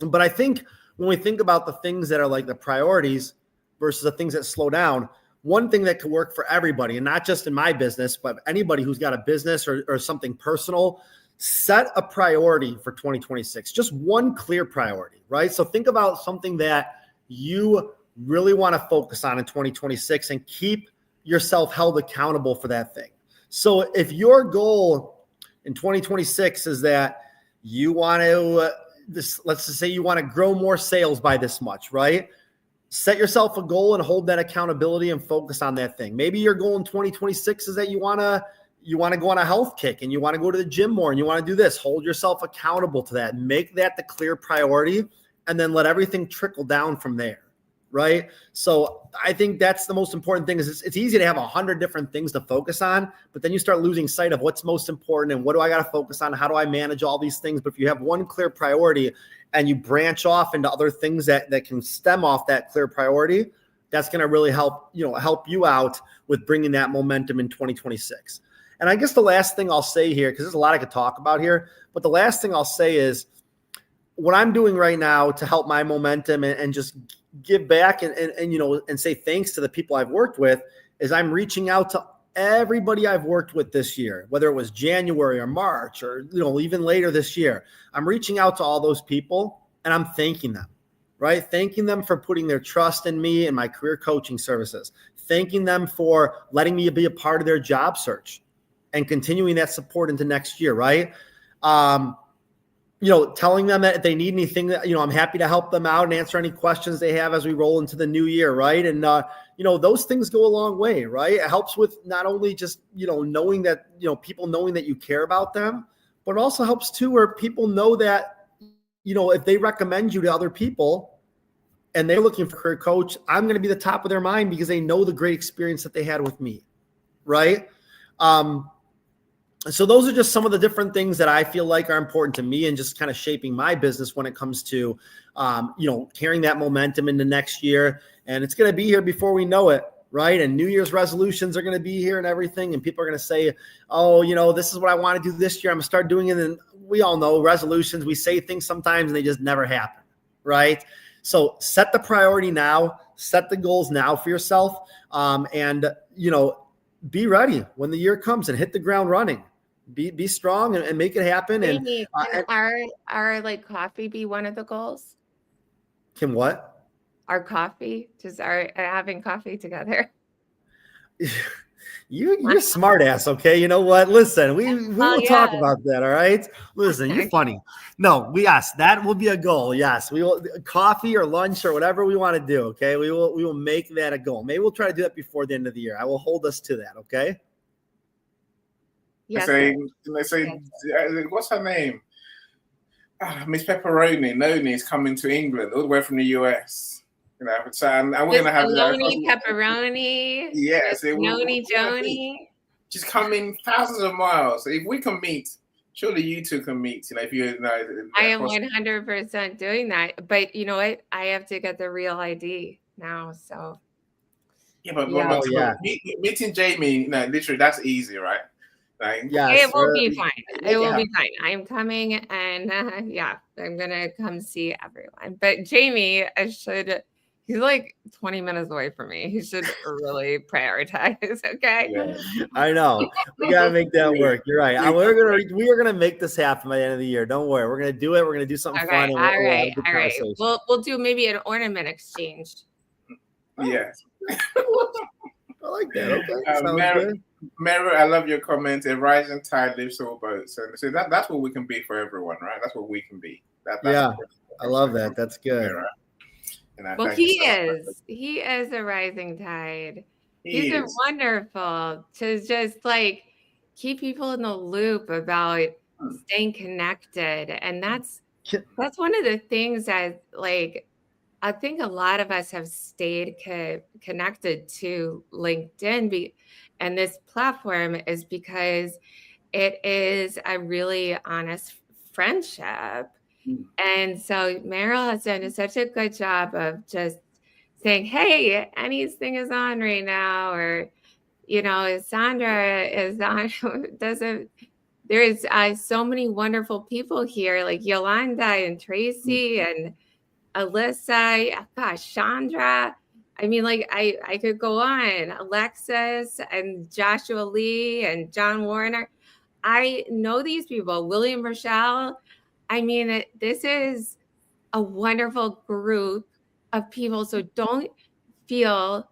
but I think when we think about the things that are like the priorities versus the things that slow down, one thing that could work for everybody, and not just in my business, but anybody who's got a business or something personal, set a priority for 2026, just one clear priority, right? So think about something that you really want to focus on in 2026 and keep yourself held accountable for that thing. So if your goal in 2026 is that you want to, let's just say you want to grow more sales by this much, right? Set yourself a goal and hold that accountability and focus on that thing. Maybe your goal in 2026 is that you want to go on a health kick and you want to go to the gym more and you want to do this. Hold yourself accountable to that. Make that the clear priority, and then let everything trickle down from there, right? So I think that's the most important thing. Is it's easy to have 100 different things to focus on, but then you start losing sight of what's most important and what do I got to focus on? How do I manage all these things? But if you have one clear priority and you branch off into other things that can stem off that clear priority, that's going to really help you out with bringing that momentum in 2026. And I guess the last thing I'll say here, because there's a lot I could talk about here, but the last thing I'll say is what I'm doing right now to help my momentum and just give back and say thanks to the people I've worked with is I'm reaching out to everybody I've worked with this year, whether it was January or March or, you know, even later this year. I'm reaching out to all those people and I'm thanking them, right? Thanking them for putting their trust in me and my career coaching services. Thanking them for letting me be a part of their job search and continuing that support into next year, right? Telling them that if they need anything, that, I'm happy to help them out and answer any questions they have as we roll into the new year, right? And, those things go a long way, right? It helps with not only just, knowing that, people knowing that you care about them, but it also helps too where people know that, if they recommend you to other people and they're looking for a career coach, I'm going to be the top of their mind because they know the great experience that they had with me, right? So those are just some of the different things that I feel like are important to me and just kind of shaping my business when it comes to, carrying that momentum into next year. And it's going to be here before we know it, right? And New Year's resolutions are going to be here and everything. And people are going to say, oh, this is what I want to do this year. I'm going to start doing it. And we all know resolutions. We say things sometimes and they just never happen, right? So set the priority now, set the goals now for yourself. Be ready when the year comes and hit the ground running. Be strong and make it happen. Amy, can our like coffee be one of the goals? Can what? Our coffee, just our having coffee together. You're a smart ass. Okay. You know what? Listen, we will talk about that. All right. Listen, you're funny. No, yes, that will be a goal. Yes. We will coffee or lunch or whatever we want to do. Okay. We will make that a goal. Maybe we'll try to do that before the end of the year. I will hold us to that. Okay. Yes, They say, what's her name? Miss Pepperoni, Noni is coming to England all the way from the US. You know, so, and we're Miss gonna have Maloney, pepperoni. yes, Miss Noni Joni. She's coming thousands of miles. If we can meet, surely you two can meet. You know, if you know. I am 100% doing that. But you know what? I have to get the real ID now. So Yeah, but yeah. Meeting Jamie, you know, literally that's easy, right? Like, Yes, it will be fine. It will be fine. I'm coming, and yeah, I'm gonna come see everyone. But Jamie, he's like 20 minutes away from me. He should really prioritize. Okay. Yeah. I know. We gotta make that work. You're right. We are gonna make this happen by the end of the year. Don't worry. We're gonna do it. We're gonna do something Okay. fun. All right. We'll do maybe an ornament exchange. Yes. I like that. Okay. Sounds good. Mary, I love your comment. A rising tide lifts all boats. And so that's what we can be for everyone, right? That's what we can be. Yeah, I love that. That's good. Well, he is a rising tide. He's been wonderful to just like keep people in the loop about staying connected. And that's one of the things that like I think a lot of us have stayed connected to LinkedIn and this platform is because it is a really honest friendship. And so Meryl has done such a good job of just saying, hey, anything is on right now, or, you know, Sandra is on, there's so many wonderful people here, like Yolanda and Tracy and Alyssa, gosh, Chandra. I mean, like I could go on. Alexis and Joshua Lee and John Warner. I know these people. William Rochelle. I mean, this is a wonderful group of people. So don't feel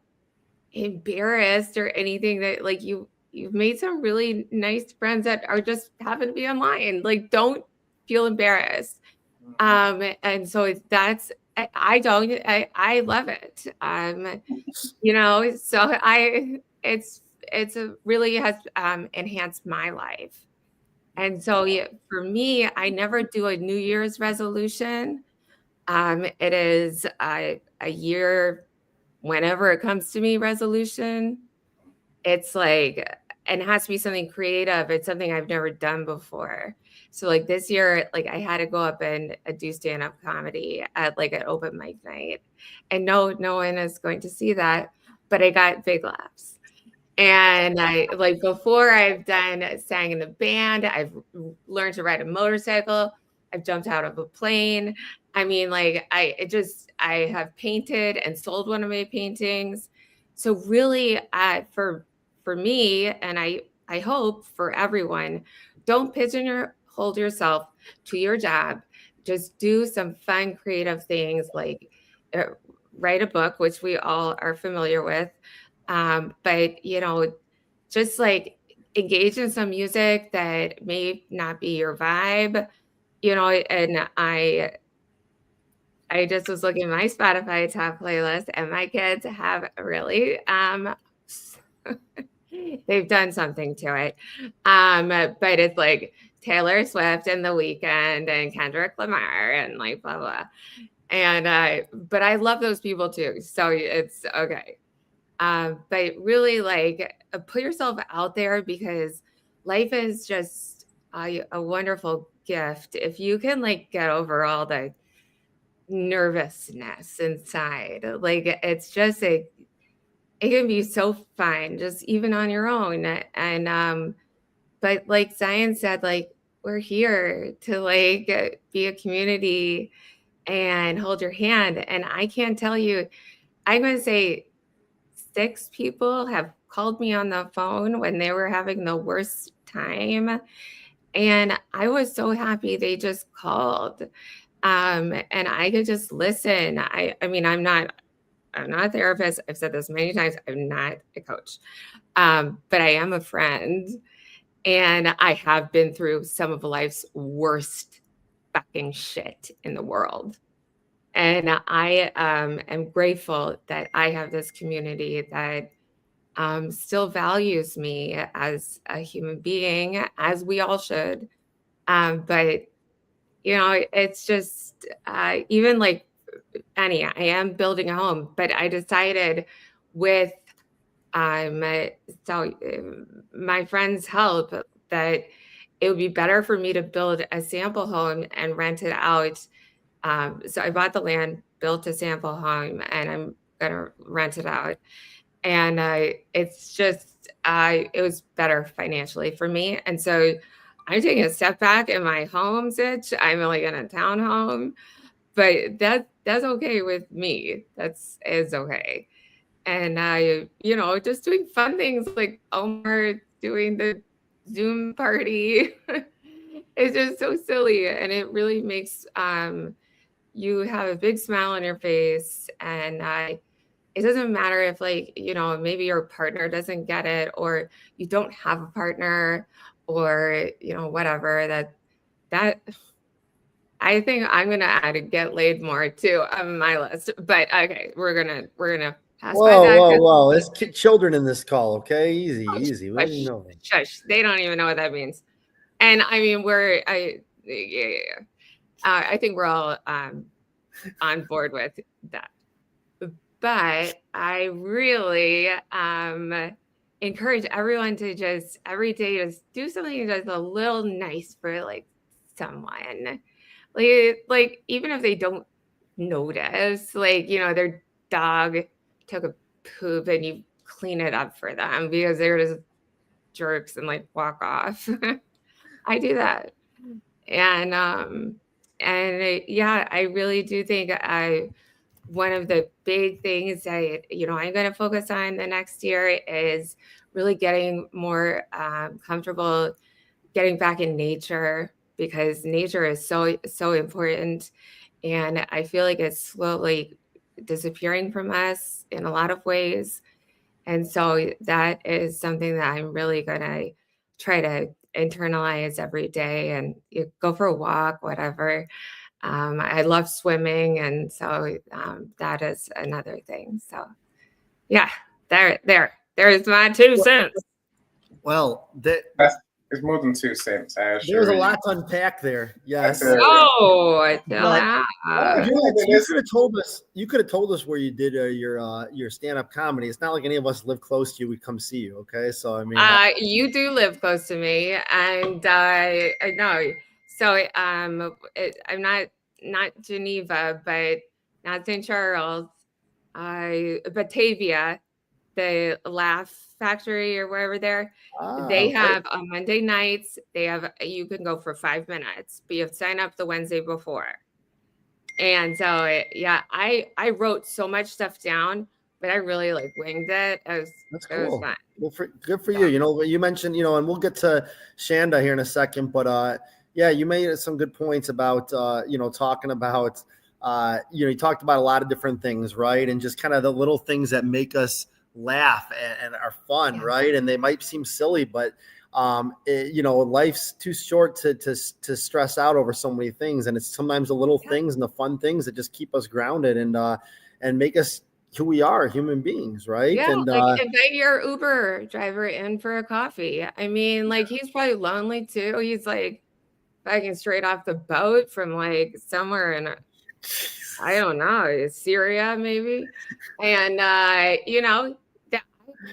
embarrassed or anything that like you've made some really nice friends that are just happen to be online. Like, don't feel embarrassed. And so that's, I love it. You know, so it's really has enhanced my life. And so for me, I never do a New Year's resolution. It is a year, whenever it comes to me, resolution. It's like, and it has to be something creative. It's something I've never done before. So like this year, like I had to go up and do stand-up comedy at like an open mic night. And no one is going to see that, but I got big laughs. And I like before I've sang in the band, I've learned to ride a motorcycle, I've jumped out of a plane. I mean, like I have painted and sold one of my paintings. So really for me, and I hope for everyone, don't pigeonhole yourself to your job. Just do some fun, creative things like write a book, which we all are familiar with. But, you know, just like engage in some music that may not be your vibe, you know, and I just was looking at my Spotify top playlist and my kids have really, they've done something to it. But it's like Taylor Swift and The Weeknd and Kendrick Lamar and like blah, blah. And, but I love those people too. So it's okay. But really like put yourself out there because life is just a wonderful gift. If you can like get over all the nervousness inside, like it's just it can be so fun just even on your own. And but like Zion said, like we're here to like be a community and hold your hand. And I can't tell you, I'm going to say 6 people have called me on the phone when they were having the worst time. And I was so happy they just called. And I could just listen. I mean, I'm not a therapist. I've said this many times. I'm not a coach. But I am a friend. And I have been through some of life's worst fucking shit in the world. And I am grateful that I have this community that still values me as a human being, as we all should. But it's just even like Annie, I am building a home, but I decided with my friend's help that it would be better for me to build a sample home and rent it out. So I bought the land, built a sample home, and I'm gonna rent it out. And it's just it was better financially for me. And so I'm taking a step back in my home sitch. I'm like in a townhome, but that's okay with me. Is okay. And just doing fun things like Omar doing the Zoom party. It's just so silly, and it really makes you have a big smile on your face. And it doesn't matter if maybe your partner doesn't get it, or you don't have a partner, or whatever. That I think I'm gonna add a get laid more too on my list. But okay, we're gonna pass by that. Whoa! There's children in this call, okay? Easy. What do you know? Shush! They don't even know what that means. And I mean, I think we're all on board with that. But I really encourage everyone to just every day just do something that's a little nice for someone. Like even if they don't notice, their dog took a poop and you clean it up for them because they're just jerks and walk off. I do that. And I really do think one of the big things that I'm going to focus on the next year is really getting more comfortable getting back in nature, because nature is so important, and I feel like it's slowly disappearing from us in a lot of ways. And so that is something that I'm really going to try to internalize every day, and go for a walk, whatever. I love swimming, and so that is another thing. So yeah, there's my 2 cents. Well, It's more than 2 cents. There's a lot to unpack there. Yes. Oh, you could have told us where you did your stand-up comedy. It's not like any of us live close to you. We'd come see you. Okay, so I mean, you do live close to me, and I know. So I'm not Geneva, but not St. Charles. Batavia, the Laugh Factory or wherever there. They have on Monday nights, you can go for 5 minutes, but you have to sign up the Wednesday before. And so I wrote so much stuff down, but I really winged it. That's cool. It was fun. Well, good for you. You mentioned, and we'll get to Shanda here in a second, but you made some good points about talking about you talked about a lot of different things, right? And just kind of the little things that make us laugh and are fun, right? And they might seem silly, but life's too short to stress out over so many things, and it's sometimes the little things and the fun things that just keep us grounded and make us who we are, human beings, right? Yeah, and invite your Uber driver in for a coffee. I mean, he's probably lonely too. He's fucking straight off the boat from somewhere in I don't know, Syria maybe. And I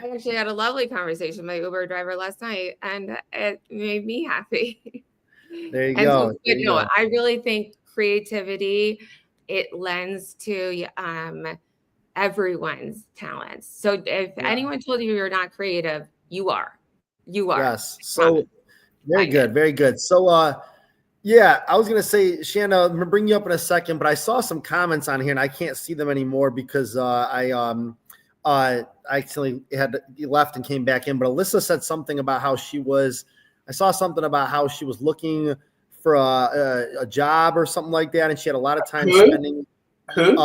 actually had a lovely conversation with my Uber driver last night, and it made me happy. There you go. I really think creativity, it lends to everyone's talents. So if anyone told you you're not creative, you are. Yes. So very good. So I was going to say, Shanda, I'm going to bring you up in a second, but I saw some comments on here and I can't see them anymore because I actually had left and came back in. But Alyssa said something about how I saw something about how she was looking for a job or something like that. And she had a lot of time spending. Who?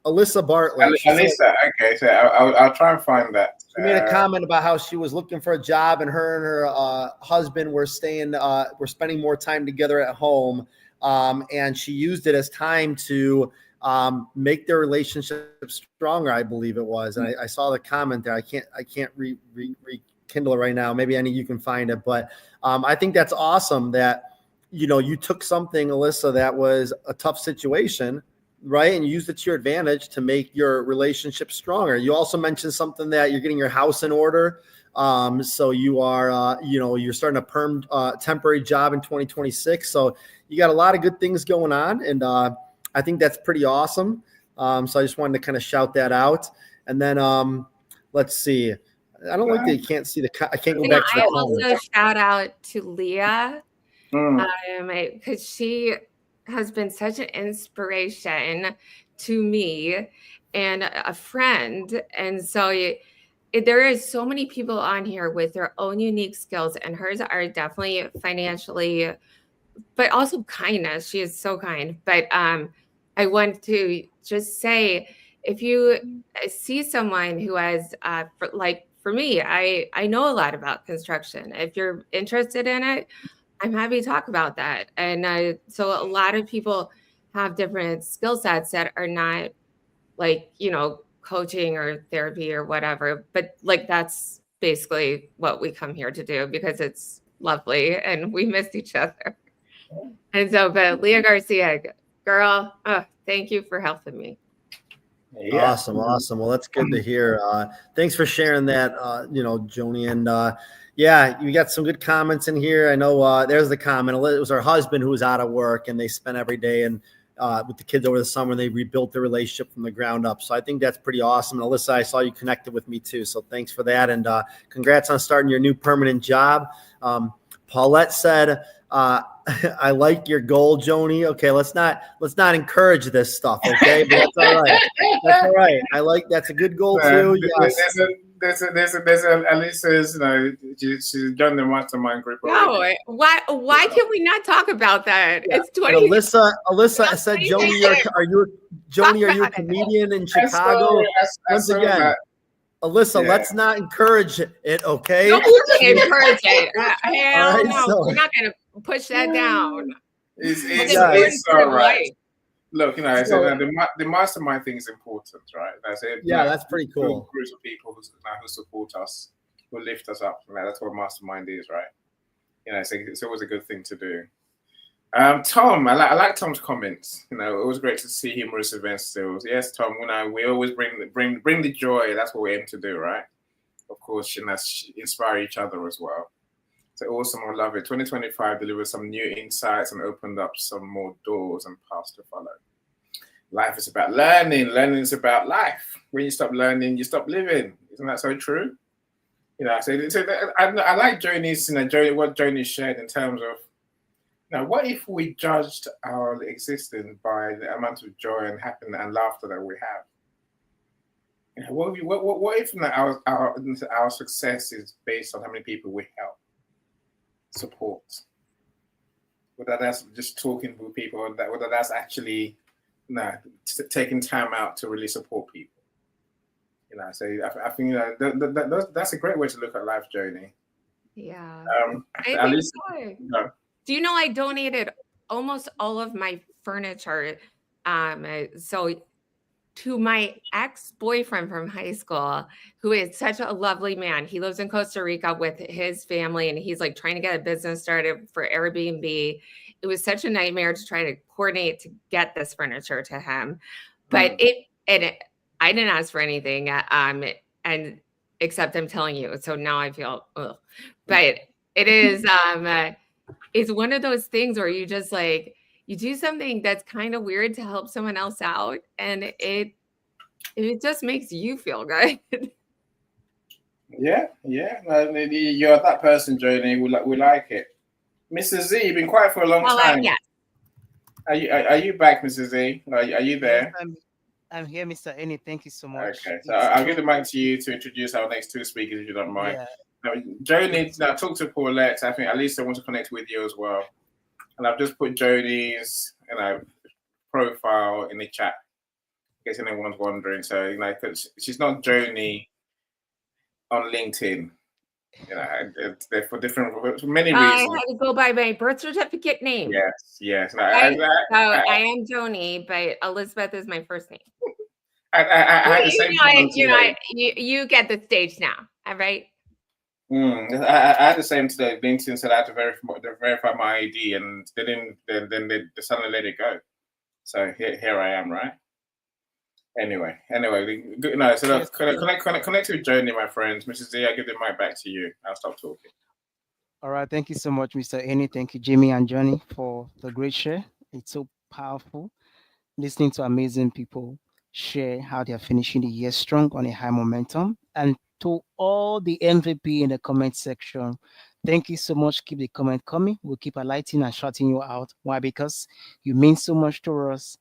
Alyssa Bartlett. Alyssa, okay. So I'll try and find that. She made a comment about how she was looking for a job, and her and her husband were spending more time together at home, and she used it as time to make their relationship stronger, I believe it was. And I saw the comment there. I can't rekindle it right now. Maybe any you can find it, but I think that's awesome that, you know, you took something, Alyssa, that was a tough situation, right? And you used it to your advantage to make your relationship stronger. You also mentioned something that you're getting your house in order. So you are, you know, you're starting a temporary job in 2026. So you got a lot of good things going on. And I think that's pretty awesome. So I just wanted to kind of shout that out. And then let's see. I don't like that you can't see I can't go back to the I comments. also shout out to Leah because she has been such an inspiration to me and a friend. And so there is so many people on here with their own unique skills, and hers are definitely financially, but also kindness. She is so kind. But I want to just say, if you see someone who has, for me, I know a lot about construction. If you're interested in it, I'm happy to talk about that. And so a lot of people have different skill sets that are not like, you know, coaching or therapy or whatever, but like that's basically what we come here to do because it's lovely and we missed each other. And so, but Leah Garcia, girl, thank you for helping me. Yeah. Awesome. Well, that's good to hear. Thanks for sharing that, you know, Joni. And yeah, you got some good comments in here. I know there's the comment. It was her husband who was out of work, and they spent every day and with the kids over the summer, and they rebuilt their relationship from the ground up. So I think that's pretty awesome. And Alyssa, I saw you connected with me too. So thanks for that. And congrats on starting your new permanent job. Paulette said, I like your goal, Joni. Okay, let's not encourage this stuff, okay? But that's all right. That's all right. That's a good goal too. Yes. There's at least says, you know, she's joined the mastermind group. No, why can we not talk about that? Yeah. It's 20. Alyssa said, Joni, are you a comedian in Chicago? Once again, Alyssa, let's not encourage it, okay? No, we're going to encourage it. Hell right, no, so- we're not going to push that down. It's all right. Look, you know, So- the mastermind thing is important, right? That's pretty cool. Groups of people who support us, who lift us up. You know, that's what mastermind is, right? You know, it's always a good thing to do. Tom, I like Tom's comments. You know, it was great to see humorous events still. Yes, Tom. You know, we always bring the joy. That's what we aim to do, right? Of course, you know, inspire each other as well. So awesome, I love it. 2025 delivered some new insights and opened up some more doors and paths to follow. Life is about learning. Learning is about life. When you stop learning, you stop living. Isn't that so true? You know, so I like Joni's, you know, what Joni shared in terms of, now, what if we judged our existence by the amount of joy and happiness and laughter that we have? You know, what if our success is based on how many people we help, support? Whether that's just talking with people, or whether that's actually taking time out to really support people. You know, so I think, you know, that's a great way to look at life, Joni. Yeah. At least, so. Do you know I donated almost all of my furniture so to my ex-boyfriend from high school, who is such a lovely man. He lives in Costa Rica with his family, and he's like trying to get a business started for Airbnb. It was such a nightmare to try to coordinate to get this furniture to him. But I didn't ask for anything, and except I'm telling you. So now I feel, ugh. But it is it's one of those things where you just like, you do something that's kind of weird to help someone else out, and it just makes you feel good. Yeah. You're that person, Joni. We like it. Mrs. Z, you've been quiet for a long time. Yes. Are you back, Mrs. Z? Are you there? Yes, I'm here, Mr. Eni. Thank you so much. Okay, so I'll give the mic to you to introduce our next two speakers, if you don't mind. Yeah. Now, Joni, now talk to Paulette. I think at least I want to connect with you as well. And I've just put Joni's profile in the chat, in case anyone's wondering. So, you know, because she's not Joni on LinkedIn. You know, they're for many I reasons. had to go by my birth certificate name. Yes, yes. No, Right? So I am Joni, but Elizabeth is my first name. I had the same problem today. You get the stage now. All right. I had the same today. LinkedIn said I had to verify my ID, and they didn't. Then they suddenly let it go. So here I am, right? Anyway, good. No, so Yes, connect with Joni, my friends. Mrs. Z, I give the mic back to you. I'll stop talking. all right. Thank you so much, Mr. Annie. Thank you, Jimmy and Johnny, for the great share. It's so powerful listening to amazing people share how they are finishing the year strong on a high momentum. And to all the MVP in the comment section, thank you so much. Keep the comment coming. We'll keep highlighting and shouting you out. Why? Because you mean so much to us.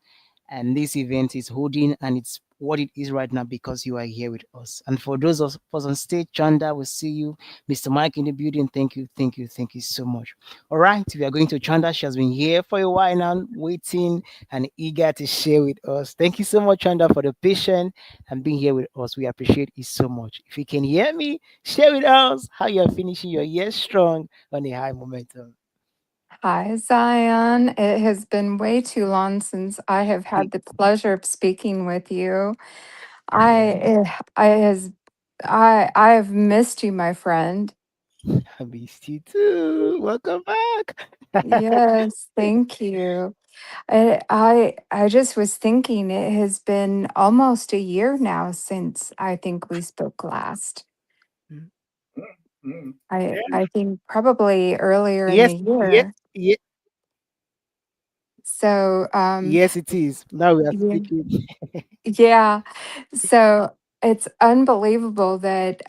And this event is holding and it's what it is right now because you are here with us. And for those of us on stage, Chanda, we'll see you. Mr. Mike in the building, thank you so much. All right, we are going to Chanda. She has been here for a while now, waiting and eager to share with us. Thank you so much, Chanda, for the patience and being here with us. We appreciate it so much. If you can hear me, share with us how you are finishing your year strong on a high momentum. Hi, Zion. It has been way too long since I have had the pleasure of speaking with you. I has I have missed you, my friend. I missed you too. Welcome back. Yes, thank you. I just was thinking it has been almost a year now since I think we spoke last. Yeah. I think probably earlier in Yes, the yes, year. yes, So yes, it is. Now we are yeah. speaking. Yeah. So it's unbelievable that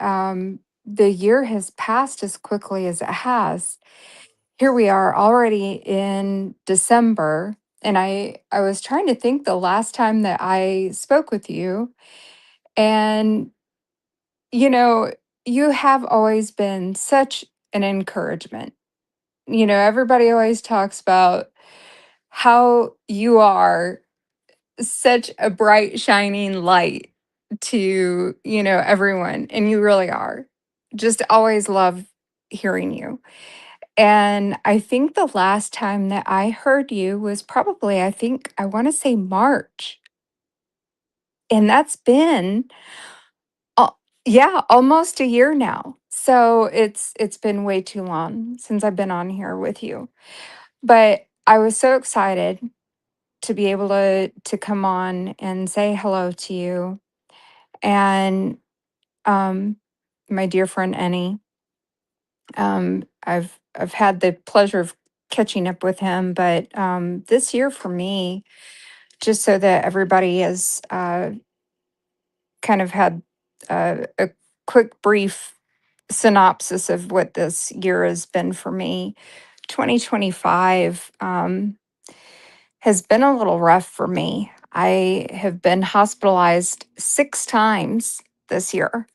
the year has passed as quickly as it has. Here we are already in December. And I was trying to think the last time that I spoke with you. And, you know, you have always been such an encouragement. Everybody always talks about how you are such a bright shining light to everyone, and you really are. Just always love hearing you. And I think the last time that I heard you was probably, I want to say March, and that's been yeah, almost a year now. So it's been way too long since I've been on here with you, but I was so excited to be able to come on and say hello to you. And um, my dear friend Annie, I've had the pleasure of catching up with him, but this year for me, just so that everybody has kind of had a quick, brief synopsis of what this year has been for me. 2025 has been a little rough for me. I have been hospitalized 6 times this year,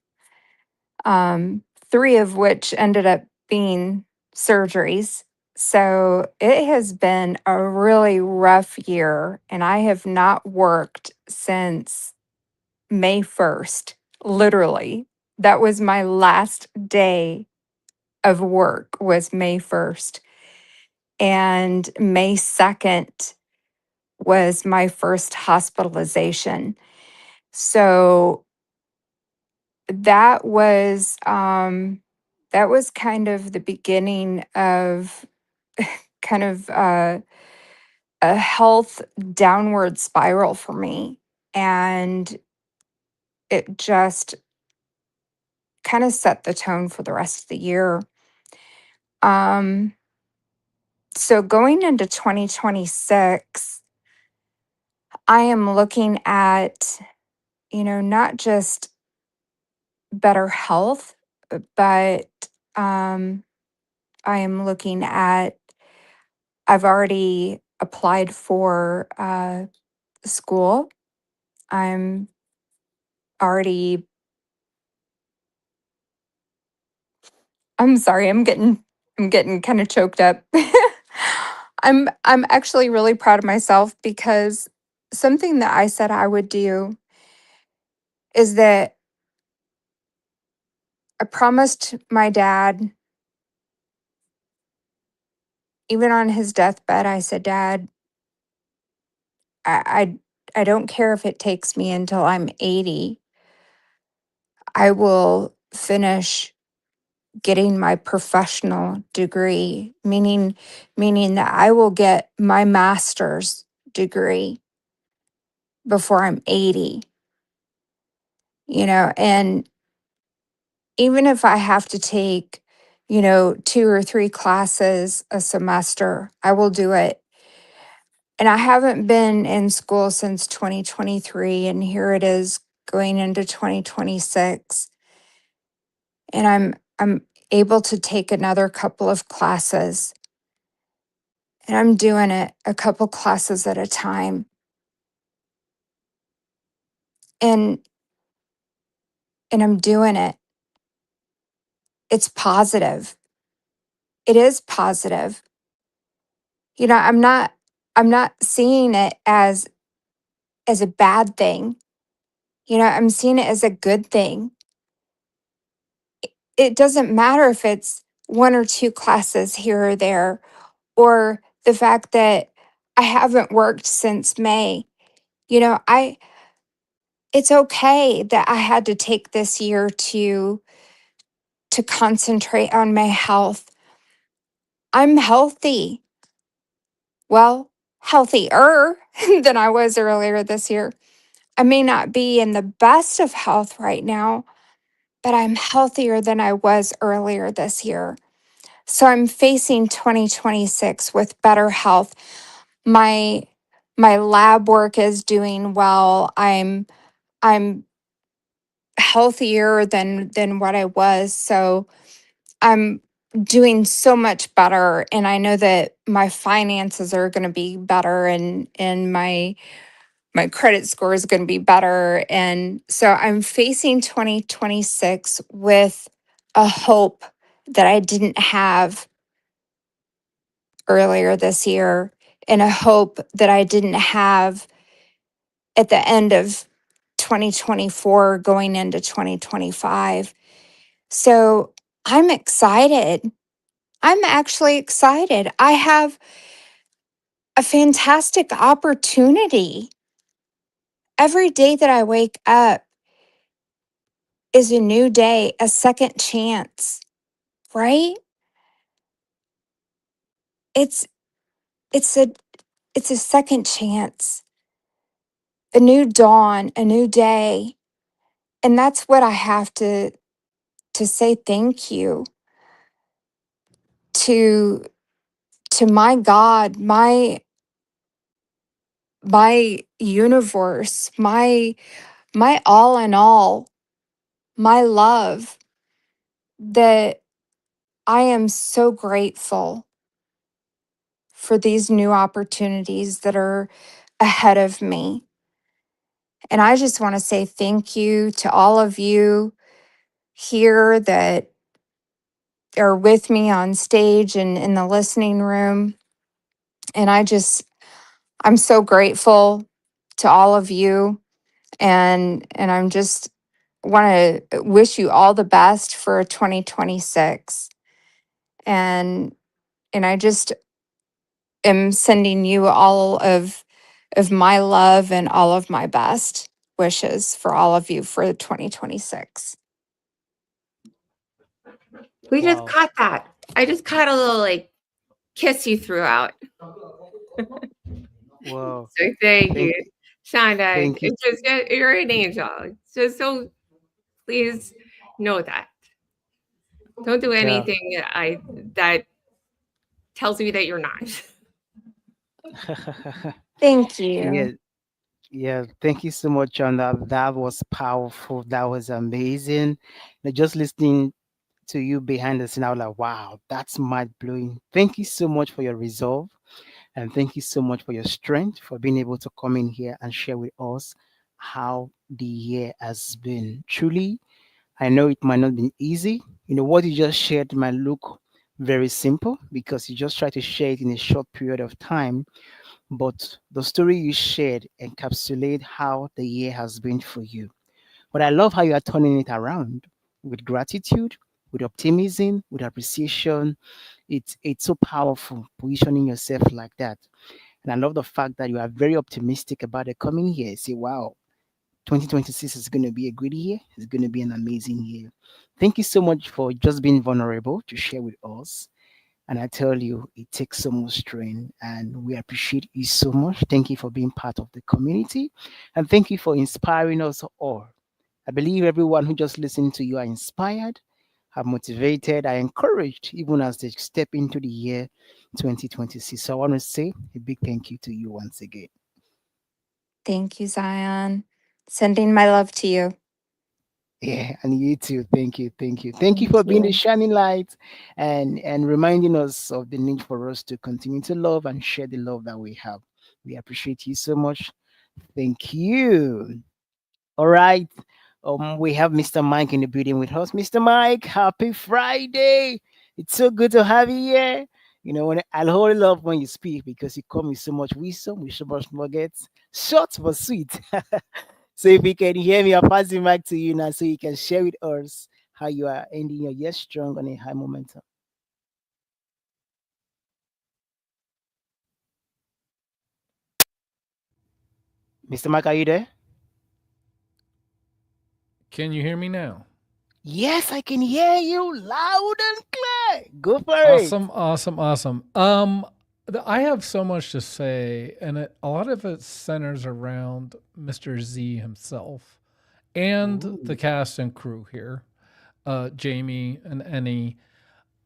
three of which ended up being surgeries. So it has been a really rough year, and I have not worked since May 1st, literally. That was my last day of work was May 1st. And May 2nd was my first hospitalization. So that was kind of the beginning of kind of a health downward spiral for me. And it just kind of set the tone for the rest of the year. Um, so going into 2026, I am looking at, not just better health, but um, I am looking at, I've already applied for school. I'm already, I'm sorry, I'm getting kind of choked up. I'm actually really proud of myself because something that I said I would do is that I promised my dad, even on his deathbed, I said, Dad, I don't care if it takes me until I'm 80. I will finish getting my professional degree, meaning that I will get my master's degree before I'm 80. And even if I have to take, 2 or 3 classes a semester, I will do it. And I haven't been in school since 2023, and here it is going into 2026. And I'm able to take another couple of classes. And I'm doing it a couple classes at a time. And I'm doing it. It's positive. It is positive. I'm not seeing it as a bad thing. I'm seeing it as a good thing. It doesn't matter if it's 1 or 2 classes here or there, or the fact that I haven't worked since May. It's okay that I had to take this year to concentrate on my health. I'm healthy. Well, healthier than I was earlier this year. I may not be in the best of health right now, but I'm healthier than I was earlier this year. So I'm facing 2026 with better health. My lab work is doing well. I'm healthier than what I was. So I'm doing so much better, and I know that my finances are going to be better, and my credit score is going to be better. And so I'm facing 2026 with a hope that I didn't have earlier this year, and a hope that I didn't have at the end of 2024 going into 2025. So I'm excited. I'm actually excited. I have a fantastic opportunity. Every day that I wake up is a new day, a second chance, right? It's it's a it's a second chance, a new dawn, a new day. And that's what I have to say thank you to my God, my universe, my all in all, my love, that I am so grateful for these new opportunities that are ahead of me. And I just want to say thank you to all of you here that are with me on stage and in the listening room. And I'm so grateful to all of you. And I'm just want to wish you all the best for 2026. And I just am sending you all of my love and all of my best wishes for all of you for 2026. We just Wow. caught that. I just caught a little like kiss you threw out. Wow. So thank you, Thank Shonda. thank you. It's just you're an angel. So please know that. Don't do Yeah. anything that tells me that you're not. Thank Yeah. you. Yeah, thank you so much, John. That was powerful. That was amazing. Just listening to you behind the scene, I was like, wow, that's mind blowing. Thank you so much for your resolve, and thank you so much for your strength for being able to come in here and share with us how the year has been. Truly, I know it might not be easy. What you just shared might look very simple because you just try to share it in a short period of time, but the story you shared encapsulate how the year has been for you. But I love how you are turning it around. with gratitude, with optimism, with appreciation. It's so powerful positioning yourself like that. And I love the fact that you are very optimistic about the coming year. Say, wow, 2026 is going to be a good year. It's going to be an amazing year. Thank you so much for just being vulnerable to share with us. And I tell you, it takes so much strength, and we appreciate you so much. Thank you for being part of the community, and thank you for inspiring us all. I believe everyone who just listened to you are inspired, are motivated, are encouraged, even as they step into the year 2026. So I want to say a big thank you to you once again. Thank you, Zion. Sending my love to you. Yeah, and you too. Thank you, thank you, thank you Thank for being the you. shining light, and reminding us of the need for us to continue to love and share the love that we have. We appreciate you so much. Thank you. All right. We have Mr. Mike in the building with us. Mr. Mike, happy Friday. It's so good to have you here. You know, I wholly love when you speak because you come with so much wisdom, with so much nuggets, short but sweet. So if you can hear me, I'll pass the mic to you now so you can share with us how you are ending your year strong on a high momentum. Mr. Mike, are you there? Can you hear me now? Yes, I can hear you loud and clear. Go for it. Awesome, awesome, awesome. I have so much to say, and a lot of it centers around Mr. Z himself and the cast and crew here, Jamie and Annie.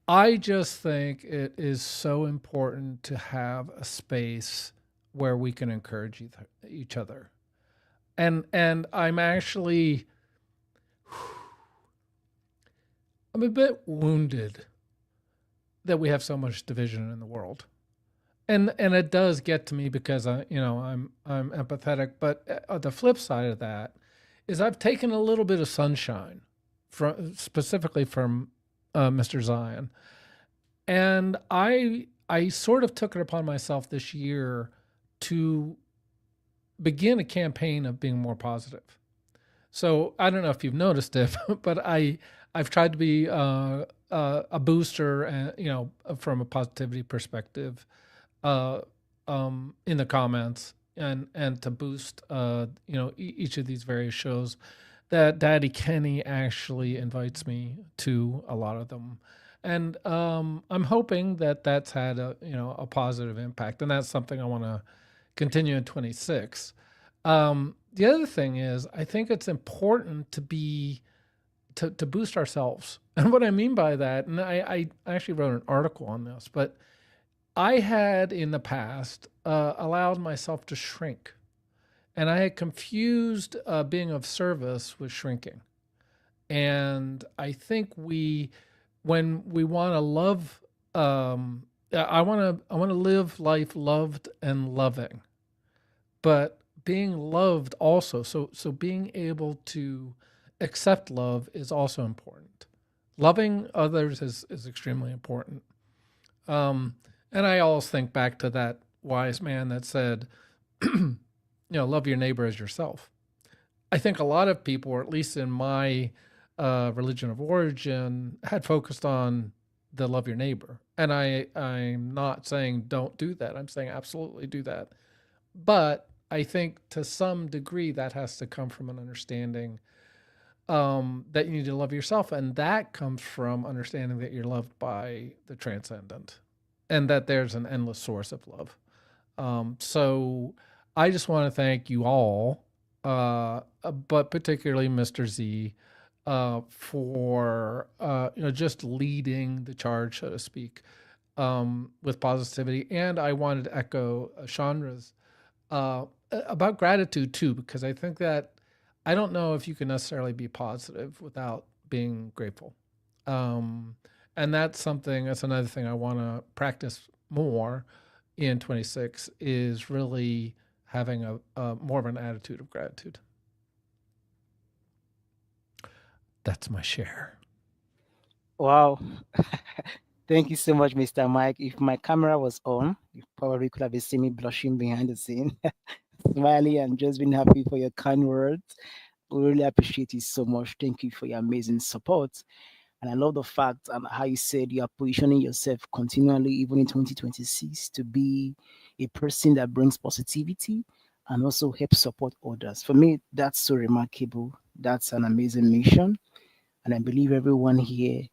I just think it is so important to have a space where we can encourage each other. And I'm actually I'm a bit wounded that we have so much division in the world. And it does get to me because I'm empathetic, but the flip side of that is I've taken a little bit of sunshine from specifically from Mr. Zion. And I sort of took it upon myself this year to begin a campaign of being more positive. So I don't know if you've noticed it, but I've tried to be a booster, from a positivity perspective, in the comments and to boost, each of these various shows that Daddy Kenny actually invites me to a lot of them. And I'm hoping that that's had a positive impact, and that's something I want to continue in 26. The other thing is, I think it's important to boost ourselves. And what I mean by that, and I actually wrote an article on this, but I had in the past allowed myself to shrink. And I had confused being of service with shrinking. And I think when we want to love, I want to live life loved and loving, but being loved also. So being able to accept love is also important. Loving others is extremely important. And I always think back to that wise man that said, love your neighbor as yourself. I think a lot of people, or at least in my religion of origin, had focused on the love your neighbor. And I'm not saying don't do that. I'm saying absolutely do that. But I think to some degree that has to come from an understanding that you need to love yourself. And that comes from understanding that you're loved by the transcendent and that there's an endless source of love. So I just want to thank you all, but particularly Mr. Z, for just leading the charge, so to speak, with positivity. And I wanted to echo Chandra's about gratitude too, because I think that I don't know if you can necessarily be positive without being grateful. And that's another thing I want to practice more in 26 is really having a more of an attitude of gratitude. That's my share. Wow. Thank you so much, Mr. Mike. If my camera was on, you probably could have seen me blushing behind the scene, smiling and just being happy for your kind words. We really appreciate it so much. Thank you for your amazing support. And I love the fact and how you said you are positioning yourself continually, even in 2026, to be a person that brings positivity and also help support others. For me, that's so remarkable. That's an amazing mission. And I believe everyone here,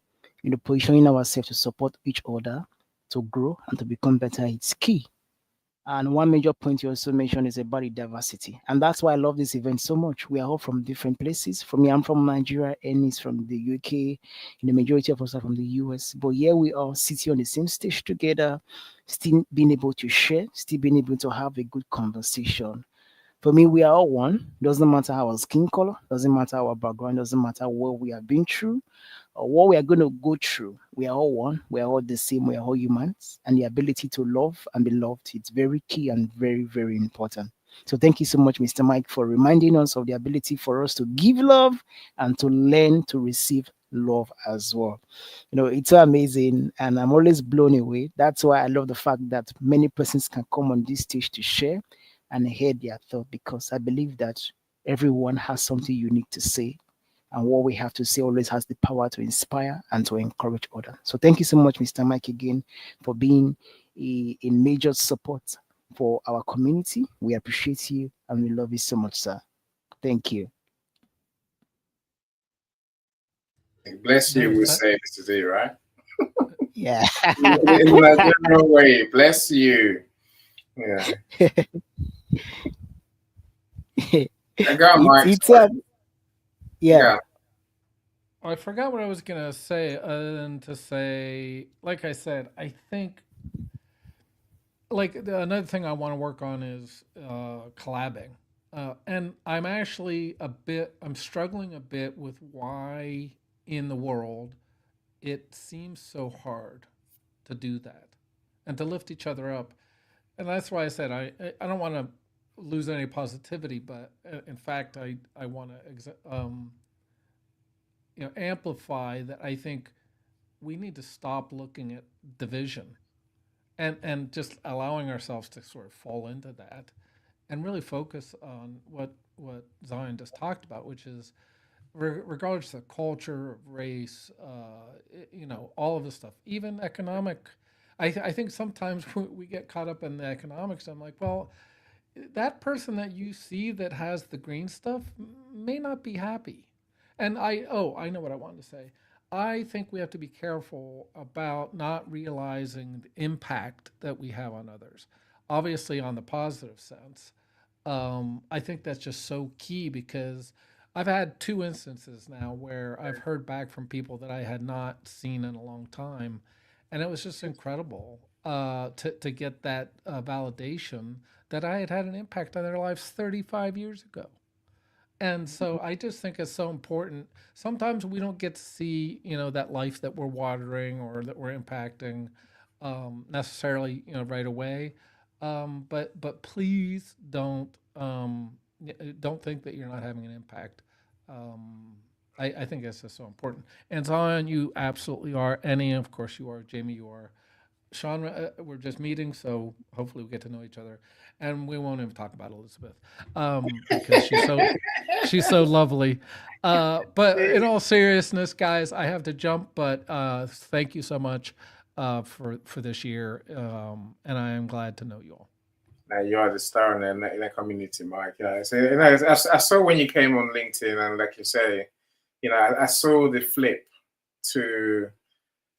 positioning ourselves to support each other, to grow and to become better, it's key. And one major point you also mentioned is about the diversity. And that's why I love this event so much. We are all from different places. For me, I'm from Nigeria, Annie's from the UK, and the majority of us are from the US. But here we are sitting on the same stage together, still being able to share, still being able to have a good conversation. For me, we are all one. Doesn't matter our skin color, doesn't matter our background, doesn't matter what we have been through or what we are going to go through. We are all one. We are all the same. We are all humans. And the ability to love and be loved, it's very key and very, very important. So thank you so much, Mr. Mike, for reminding us of the ability for us to give love and to learn to receive love as well. It's so amazing and I'm always blown away. That's why I love the fact that many persons can come on this stage to share and hear their thought, because I believe that everyone has something unique to say. And what we have to say always has the power to inspire and to encourage others. So thank you so much, Mr. Mike, again, for being a major support for our community. We appreciate you and we love you so much, sir. Thank you. Bless you, we say this is it, right? Yeah. In a general way, bless you. Yeah. I got Mike. Yeah. I forgot what I was gonna say, other than to say, like I said, I think, another thing I want to work on is collabing, and I'm struggling a bit with why in the world it seems so hard to do that and to lift each other up, and that's why I said I don't want to lose any positivity, but in fact I want to amplify that. I think we need to stop looking at division and just allowing ourselves to sort of fall into that and really focus on what Zion just talked about, which is regardless of culture, race, all of this stuff, even economic. I think sometimes we get caught up in the economics. I'm like, well, that person that you see that has the green stuff may not be happy. And I know what I wanted to say. I think we have to be careful about not realizing the impact that we have on others. Obviously, on the positive sense, I think that's just so key, because I've had 2 instances now where I've heard back from people that I had not seen in a long time, and it was just incredible to get that validation that I had an impact on their lives 35 years ago. And so I just think it's so important. Sometimes we don't get to see, that life that we're watering or that we're impacting necessarily, right away. But please don't think that you're not having an impact. I think that's just so important. And Zion, you absolutely are. Annie, of course, you are. Jamie, you are. Sean, we're just meeting, so hopefully we get to know each other, and we won't even talk about Elizabeth because she's so lovely. But in all seriousness, guys, I have to jump. But thank you so much for this year, and I am glad to know you all. Now you are the star in the community, Mike. So, I saw when you came on LinkedIn, and like you say, I saw the flip to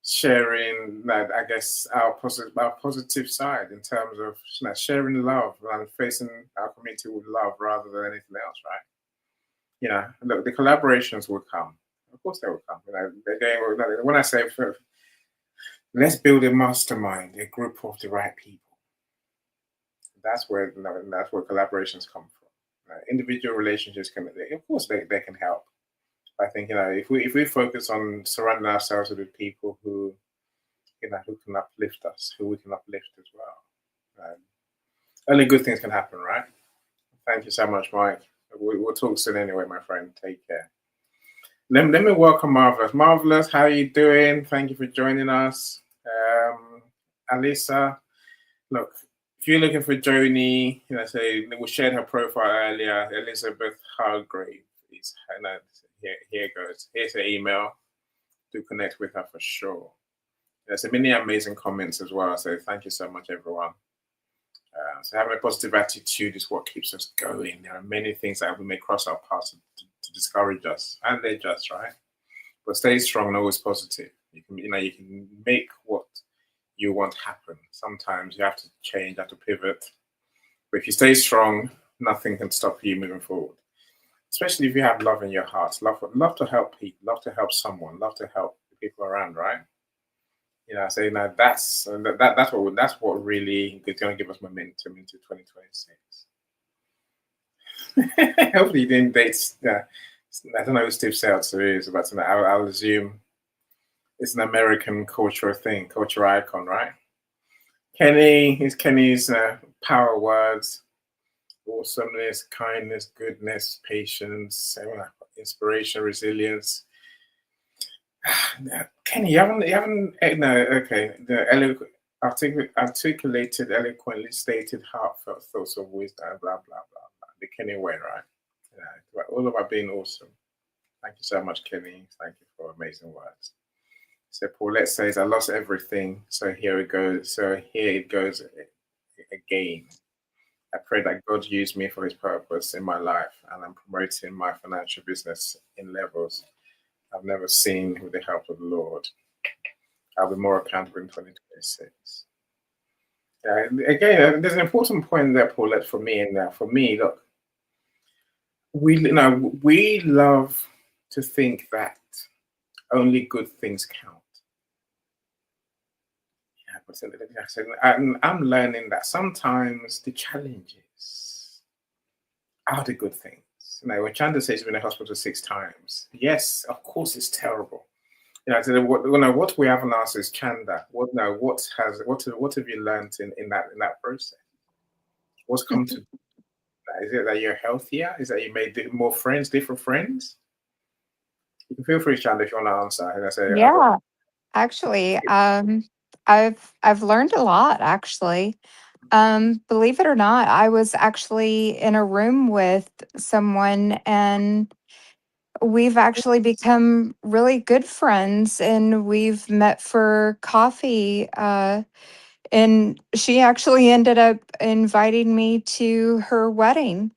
sharing that, I guess, our positive side in terms of sharing love and facing our community with love rather than anything else, right? Look, the collaborations will come. Of course they will come. When I say let's build a mastermind, a group of the right people, that's where collaborations come from. Individual relationships of course they can help. I think if we focus on surrounding ourselves with people who who can uplift us, who we can uplift as well, only good things can happen, right? Thank you so much, Mike. We'll talk soon anyway, my friend. Take care. Let me welcome Marvelous. Marvelous, how are you doing? Thank you for joining us. Alisa, look, if you're looking for Joni, say we shared her profile earlier. Elizabeth Hargrave please. And here goes. Here's the email. Do connect with her for sure. There's many amazing comments as well. So thank you so much, everyone. So having a positive attitude is what keeps us going. There are many things that we may cross our paths to discourage us, and they're just right. But stay strong and always positive. You can make what you want happen. Sometimes you have to change, you have to pivot. But if you stay strong, nothing can stop you moving forward. Especially if you have love in your heart, love to help people, love to help someone, love to help the people around, right? So that's what really is going to give us momentum into 2026. Hopefully, you didn't date. I don't know who Steve Seltzer is, but I'll assume it's an American cultural thing, cultural icon, right? Kenny's power words: awesomeness, kindness, goodness, patience, inspiration, resilience. Kenny, you haven't no, okay. The articulated, eloquently stated, heartfelt thoughts of wisdom, blah, blah, blah, blah. The Kenny way, right? All about being awesome. Thank you so much, Kenny. Thank you for amazing words. So Paulette says, I lost everything. So here it goes. Again. I pray that God use me for his purpose in my life, and I'm promoting my financial business in levels I've never seen with the help of the Lord. I'll be more accountable in 2026. Again, there's an important point there, Paulette, for me. And for me, look, we love to think that only good things count. I'm learning that sometimes the challenges are the good things. When Chanda says she's been in the hospital 6 times, yes, of course it's terrible. What we haven't asked is, Chanda, what have you learned in that process? What's come to? Is it that you're healthier? Is that you made more friends, different friends? You can feel free, Chanda, if you want to answer. Yeah, actually, I've learned a lot, actually. Believe it or not, I was actually in a room with someone, and we've actually become really good friends, and we've met for coffee. And she actually ended up inviting me to her wedding.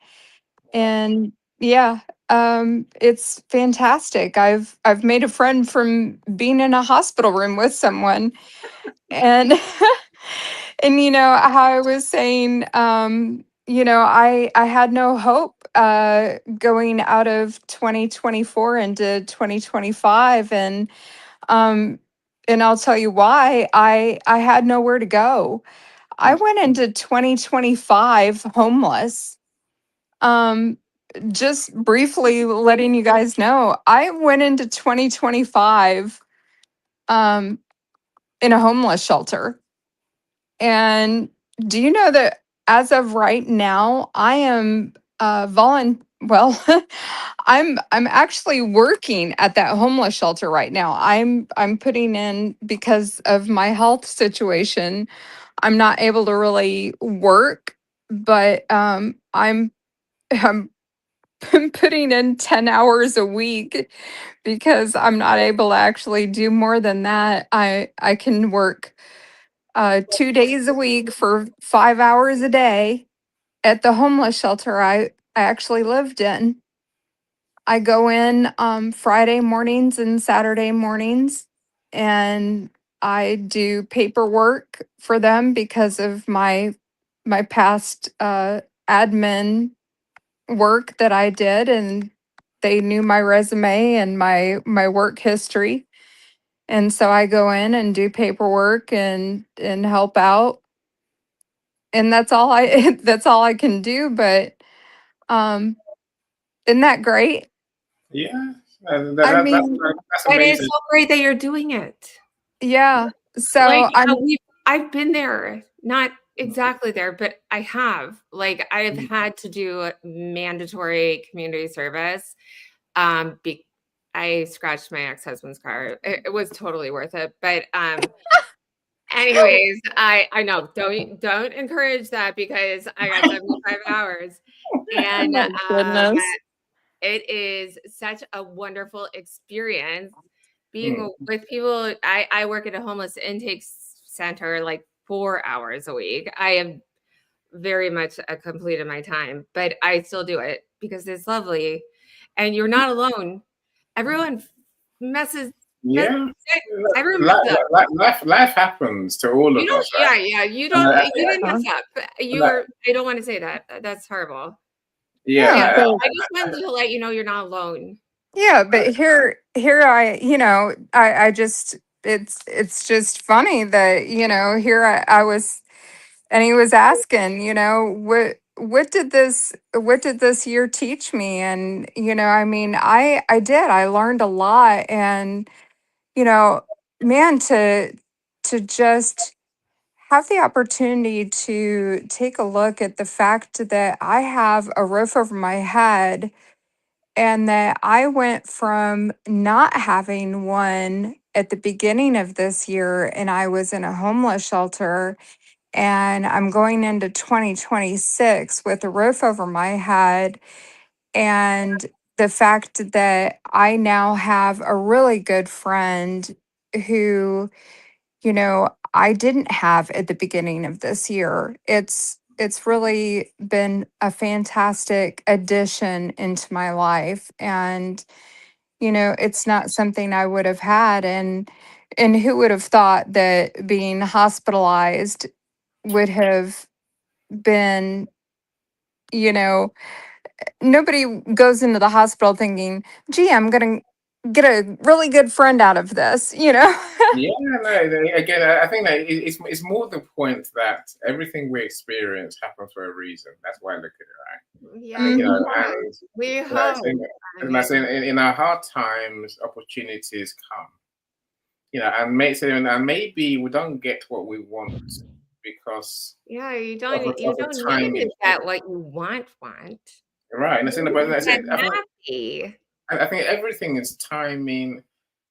And yeah, it's fantastic. I've made a friend from being in a hospital room with someone. And and how I was saying, I had no hope going out of 2024 into 2025, and I'll tell you why. I had nowhere to go. I went into 2025 homeless. Just briefly letting you guys know, I went into 2025 in a homeless shelter. And do you know that as of right now, I am well, I'm actually working at that homeless shelter right now. I'm putting in, because of my health situation, I'm not able to really work, but I'm putting in 10 hours a week because I'm not able to actually do more than that. I can work 2 days a week for 5 hours a day at the homeless shelter I actually lived in. I go in Friday mornings and Saturday mornings, and I do paperwork for them because of my past admin work that I did, and they knew my resume and my work history. And so I go in and do paperwork and help out. And that's all I that's all I can do, but isn't that great? Yeah, I mean, that's And it's amazing. so great that you're doing it. yeah. So Like, I'm I've been there, not exactly there, but I have. Like, I've had to do mandatory community service. I scratched my ex-husband's car. It was totally worth it. But anyways, I know, don't encourage that, because I got 75 hours. oh And my goodness. it is such a wonderful experience being Mm. with people. I work at a homeless intake center like 4 hours a week. I have very much completed my time, but I still do it because it's lovely and you're not alone. Everyone messes. Yeah. Everyone messes up. Life happens to all You of don't, us, right? yeah, you And don't, you didn't mess up. You like- were, I don't want to say that. That's horrible. Yeah. Yeah, I but just wanted to let you know you're not alone. yeah, but here I, I just it's just funny that, here I was, and he was asking, what did this year teach me? And, I mean, I learned a lot. And, man, to just have the opportunity to take a look at the fact that I have a roof over my head and that I went from not having one at the beginning of this year and I was in a homeless shelter, and I'm going into 2026 with a roof over my head, and the fact that I now have a really good friend who, I didn't have at the beginning of this year. It's really been a fantastic addition into my life. And, it's not something I would have had. And who would have thought that being hospitalized would have been, you know, nobody goes into the hospital thinking, gee, I'm going to get a really good friend out of this, Yeah, no, again, I think that it's more the point that everything we experience happens for a reason. That's why I look at it, right? Yeah, And, we and I hope. think, and I say in our hard times, opportunities come. And maybe we don't get what we want because Yeah, you of don't the need to timing. get what you want. Right, and I think, but that's Get it. happy. I think everything is timing,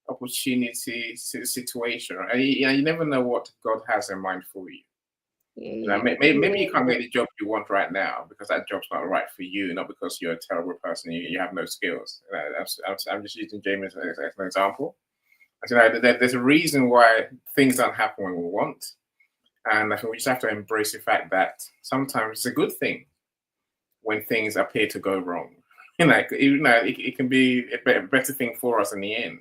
opportunity, situation, right? And you never know what God has in mind for you. Maybe you can't get the job you want right now because that job's not right for you, not because you're a terrible person. You have no skills. I'm just using Jamie as an example. There's a reason why things don't happen when we want, and I think we just have to embrace the fact that sometimes it's a good thing when things appear to go wrong. It can be a better thing for us in the end.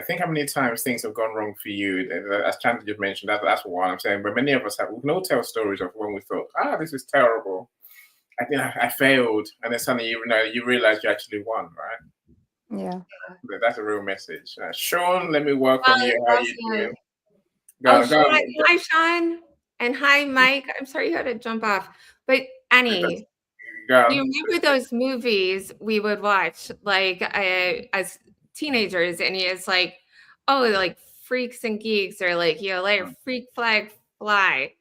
Think how many times things have gone wrong for you. As Chandler just mentioned, that's what I'm saying. But many of us we can all tell stories of when we thought, this is terrible. I failed, and then suddenly you realize you actually won, right? Yeah. But that's a real message. Sean, let me welcome you. How are you doing? Hi, Sean, and hi, Mike. I'm sorry you had to jump off, but Annie. Do you remember those movies we would watch, like as teenagers, and it's like, like Freaks and Geeks, or like Freak Flag Fly?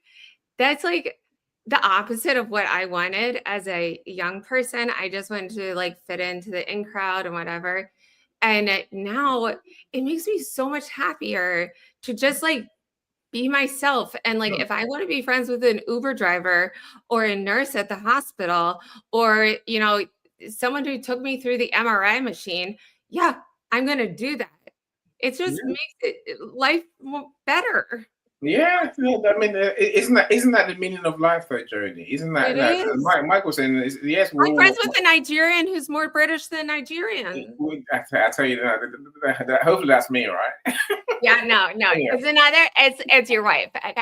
That's like the opposite of what I wanted as a young person. I just wanted to like fit into the in crowd and whatever. And now it makes me so much happier to just like be myself. And like, if I want to be friends with an Uber driver or a nurse at the hospital, or, someone who took me through the MRI machine, I'm going to do that. It just makes life better. Yeah, I mean, isn't that the meaning of life, though, Jody? Isn't that? It is. Michael saying, yes, I'm friends with a Nigerian who's more British than Nigerian. I tell you that hopefully that's me, right? Yeah, no, it's another. It's your wife. Okay.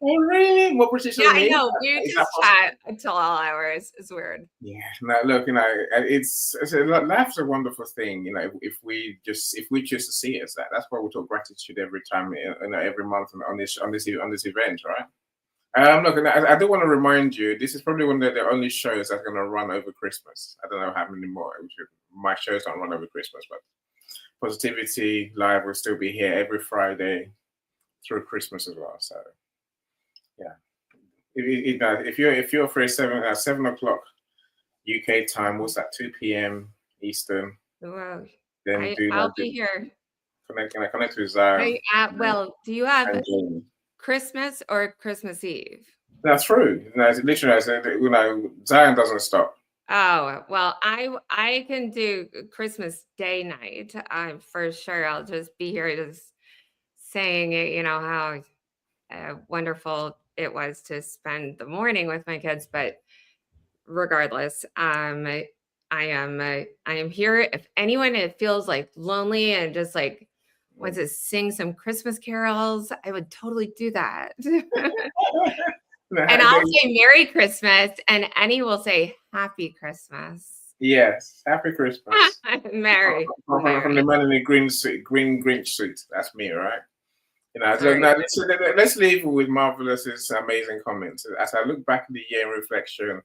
Oh, really? What British? Yeah, I know. You just chat until all hours. It's weird. Yeah. No, look, it's life's a wonderful thing. If we choose to see it as that, that's why we talk gratitude every time, every month on this event, right? Look, I do want to remind you, this is probably one of the only shows that's going to run over Christmas. I don't know how many more. My shows don't run over Christmas, but Positivity Live will still be here every Friday through Christmas as well. So, yeah, if you're free 7 o'clock UK time, what's that? 2 p.m. Eastern. Wow. Then I'll be here. Connect with Zion. Do you have Christmas or Christmas Eve? That's true. It's literally, Zion doesn't stop. Oh, well, I can do Christmas Day night. For sure. I'll just be here just saying it, how wonderful it was to spend the morning with my kids. But regardless, I am here. If anyone feels like lonely and just like wants to sing some Christmas carols, I would totally do that. And I'll say Merry Christmas, and Annie will say Happy Christmas. Yes, Happy Christmas. Merry. From the man in the green suit, green Grinch suit. That's me, right? So Sorry. now let's leave with Marvelous's amazing comments. As I look back at the year in reflection,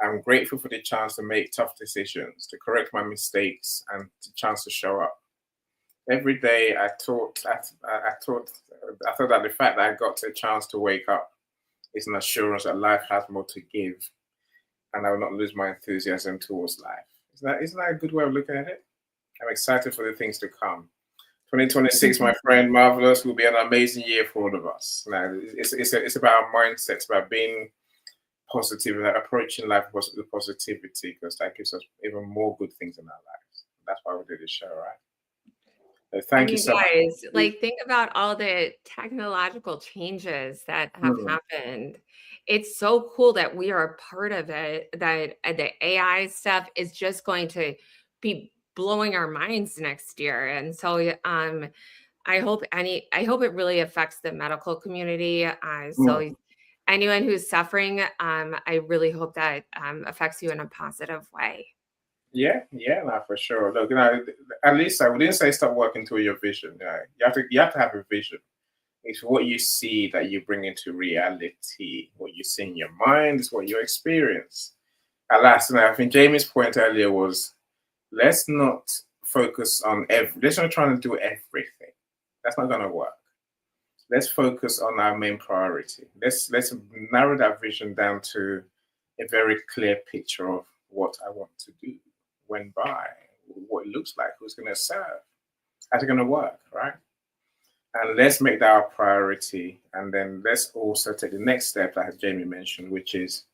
I'm grateful for the chance to make tough decisions, to correct my mistakes, and the chance to show up. Every day I thought that the fact that I got a chance to wake up is an assurance that life has more to give, and I will not lose my enthusiasm towards life. Isn't that a good way of looking at it? I'm excited for the things to come. 2026, my friend, Marvelous, will be an amazing year for all of us. Now, it's about our mindset, it's about being positive, about approaching life with positivity, because that gives us even more good things in our lives. That's why we do this show, right? So thank you so guys, much. like, think about all the technological changes that have happened. It's so cool that we are a part of it, that the AI stuff is just going to be blowing our minds next year. And so I hope it really affects the medical community. So anyone who's suffering, I really hope that affects you in a positive way. Yeah, no, for sure. Look, at least I wouldn't say stop working toward your vision. You have to have a vision. It's what you see that you bring into reality. What you see in your mind is what you experience. Alas, and I think Jamie's point earlier was, let's not focus on let's not try to do everything. That's not going to work. Let's focus on our main priority. Let's narrow that vision down to a very clear picture of what I want to do, when by, what it looks like, who's going to serve, how's it going to work, right? And let's make that our priority. And then let's also take the next step that Jamie mentioned, which is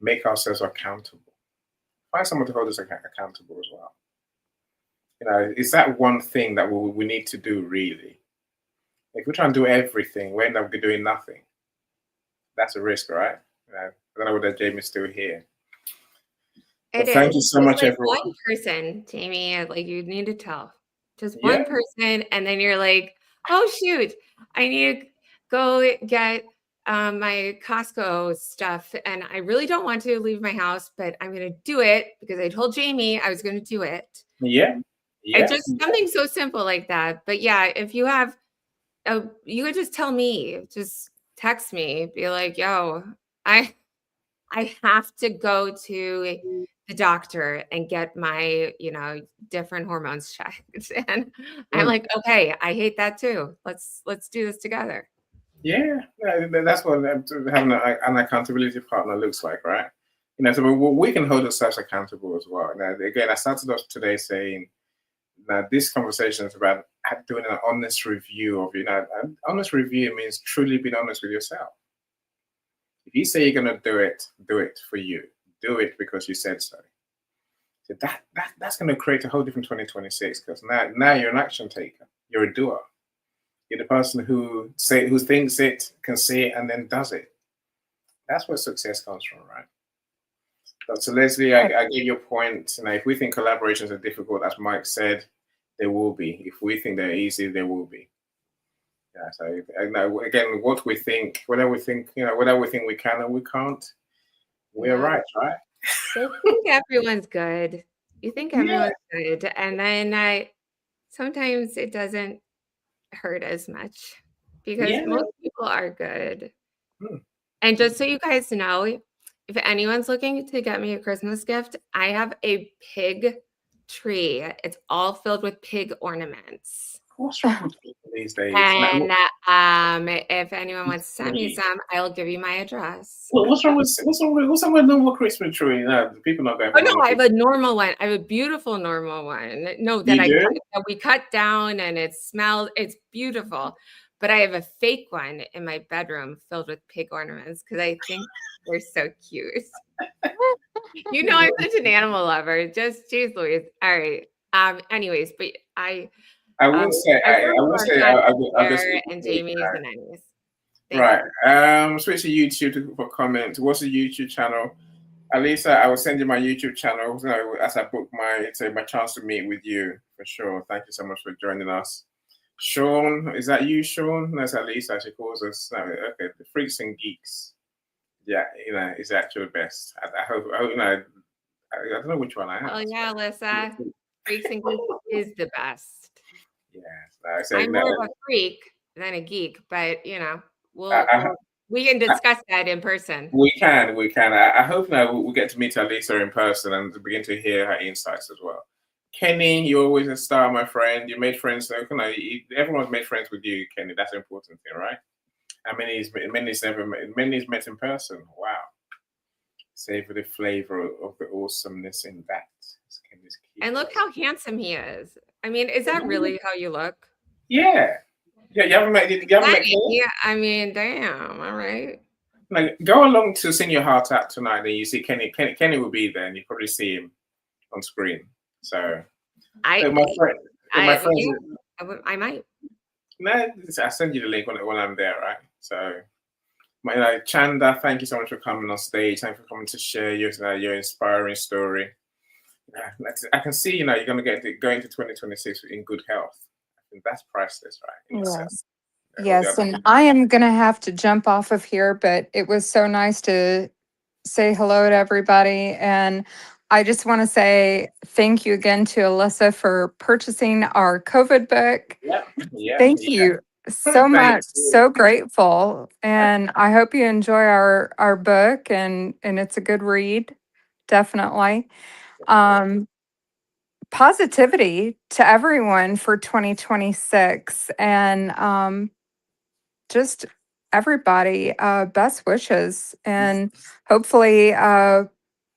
make ourselves accountable. Find someone to hold us accountable as well. It's that one thing that we need to do, really. If we try and do everything, we end up doing nothing. That's a risk, right? I don't know whether Jamie's still here. Thank you so much, everyone. One person, Jamie, like, you need to tell. Just one person, and then you're like, oh, shoot, I need to go get my Costco stuff, and I really don't want to leave my house, but I'm going to do it because I told Jamie I was going to do it. Yeah. It's just something so simple like that. But yeah, if you have, you could just tell me, just text me, be like, yo, I have to go to the doctor and get my, different hormones checked. And I'm like, okay, I hate that too. Let's do this together. Yeah, that's what having an accountability partner looks like, right? So we can hold ourselves accountable as well. Now, again, I started off today saying that this conversation is about doing an honest review of, an honest review means truly being honest with yourself. If you say you're going to do it for you. Do it because you said so. So that's going to create a whole different 2026, because now you're an action taker. You're a doer. You're the person who thinks it, can say it, and then does it. That's where success comes from, right? So Leslie, I get your point. If we think collaborations are difficult, as Mike said, they will be. If we think they're easy, they will be. Yeah. So again, what we think, whether we think we can or we can't, we're right? You think everyone's good. You think everyone's good, and then sometimes it doesn't hurt as much because most people are good. And just so you guys know, if anyone's looking to get me a Christmas gift, I have a pig tree. It's all filled with pig ornaments. What's wrong with people these days? And if anyone wants to send me some, I'll give you my address. Well, what's wrong with a normal Christmas tree? No, people not going. Oh no, I have a normal one. I have a beautiful normal one. No, that we cut down, and it smells. It's beautiful. But I have a fake one in my bedroom filled with pig ornaments because I think they're so cute. You know, I'm such an animal lover. Just geez, Louise. All right. Anyways, but I will say, I will say, I'll just and Jamie's and Annie's. Right. Switch to YouTube for comment. What's the YouTube channel? Alisa, I will send you my YouTube channel as I book my chance to meet with you for sure. Thank you so much for joining us. Sean, is that you, Sean? No, it's Alisa. She calls us. No, okay, the Freaks and Geeks. Yeah, is actually the best. I hope I don't know which one I have. Oh yeah, Alyssa. Freaks and Geeks is the best. Yes, I'm more of a freak than a geek, but we can discuss that in person. We can. I hope now we'll get to meet Alisa in person and to begin to hear her insights as well. Kenny, you're always a star, my friend. You made friends. Everyone's made friends with you, Kenny. That's an important thing, right? And many's met in person. Wow. Savor the flavor of the awesomeness in that. And look how handsome he is. I mean, is that really how you look? Yeah. Yeah, you haven't met Kenny? Yeah, I mean, damn, all right. Like, go along to Sing Your Heart Out tonight and you see Kenny. Kenny will be there and you probably see him on screen. So I might. No, I'll send you the link when I'm there, right? So Chanda, thank you so much for coming on stage. Thank you for coming to share your inspiring story. I can see, you're going to go into 2026 in good health. I think that's priceless, right? Yes, and I am going to have to jump off of here, but it was so nice to say hello to everybody. And I just want to say thank you again to Alyssa for purchasing our COVID book. Thank you so much. So grateful. And I hope you enjoy our book and it's a good read. Definitely. Positivity to everyone for 2026 and just everybody, best wishes. And hopefully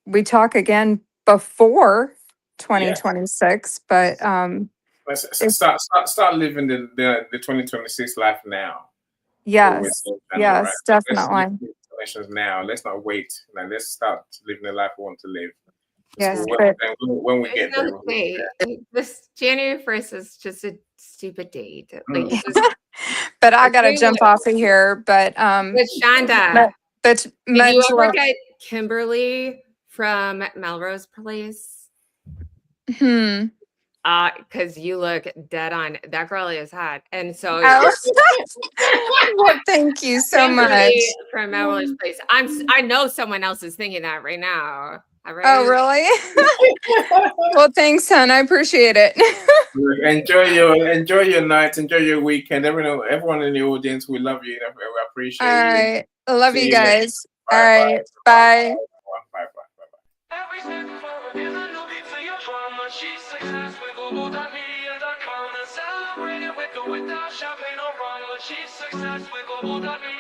we talk again before 2026, but start living the 2026 life now. Yes, definitely. Now, let's not wait. Let's start living the life we want to live. Yes, when we get there. This January 1st is just a stupid date. But I gotta jump off of here. But Shonda, but did you ever get Kimberly from Melrose Place? Because you look dead on. That girl is hot, and so. Well, thank you so much. From Melrose Place, I know someone else is thinking that right now. Right? Oh, really? Well, thanks, hon. I appreciate it. Enjoy your night. Enjoy your weekend. Everyone in the audience, we love you. We appreciate you. All right. I love you guys. All right. Bye. Every step forward is a new beat to your drama. She's success with global.media.com. And celebrate it with or without champagne or rum. She's success with global.media.com.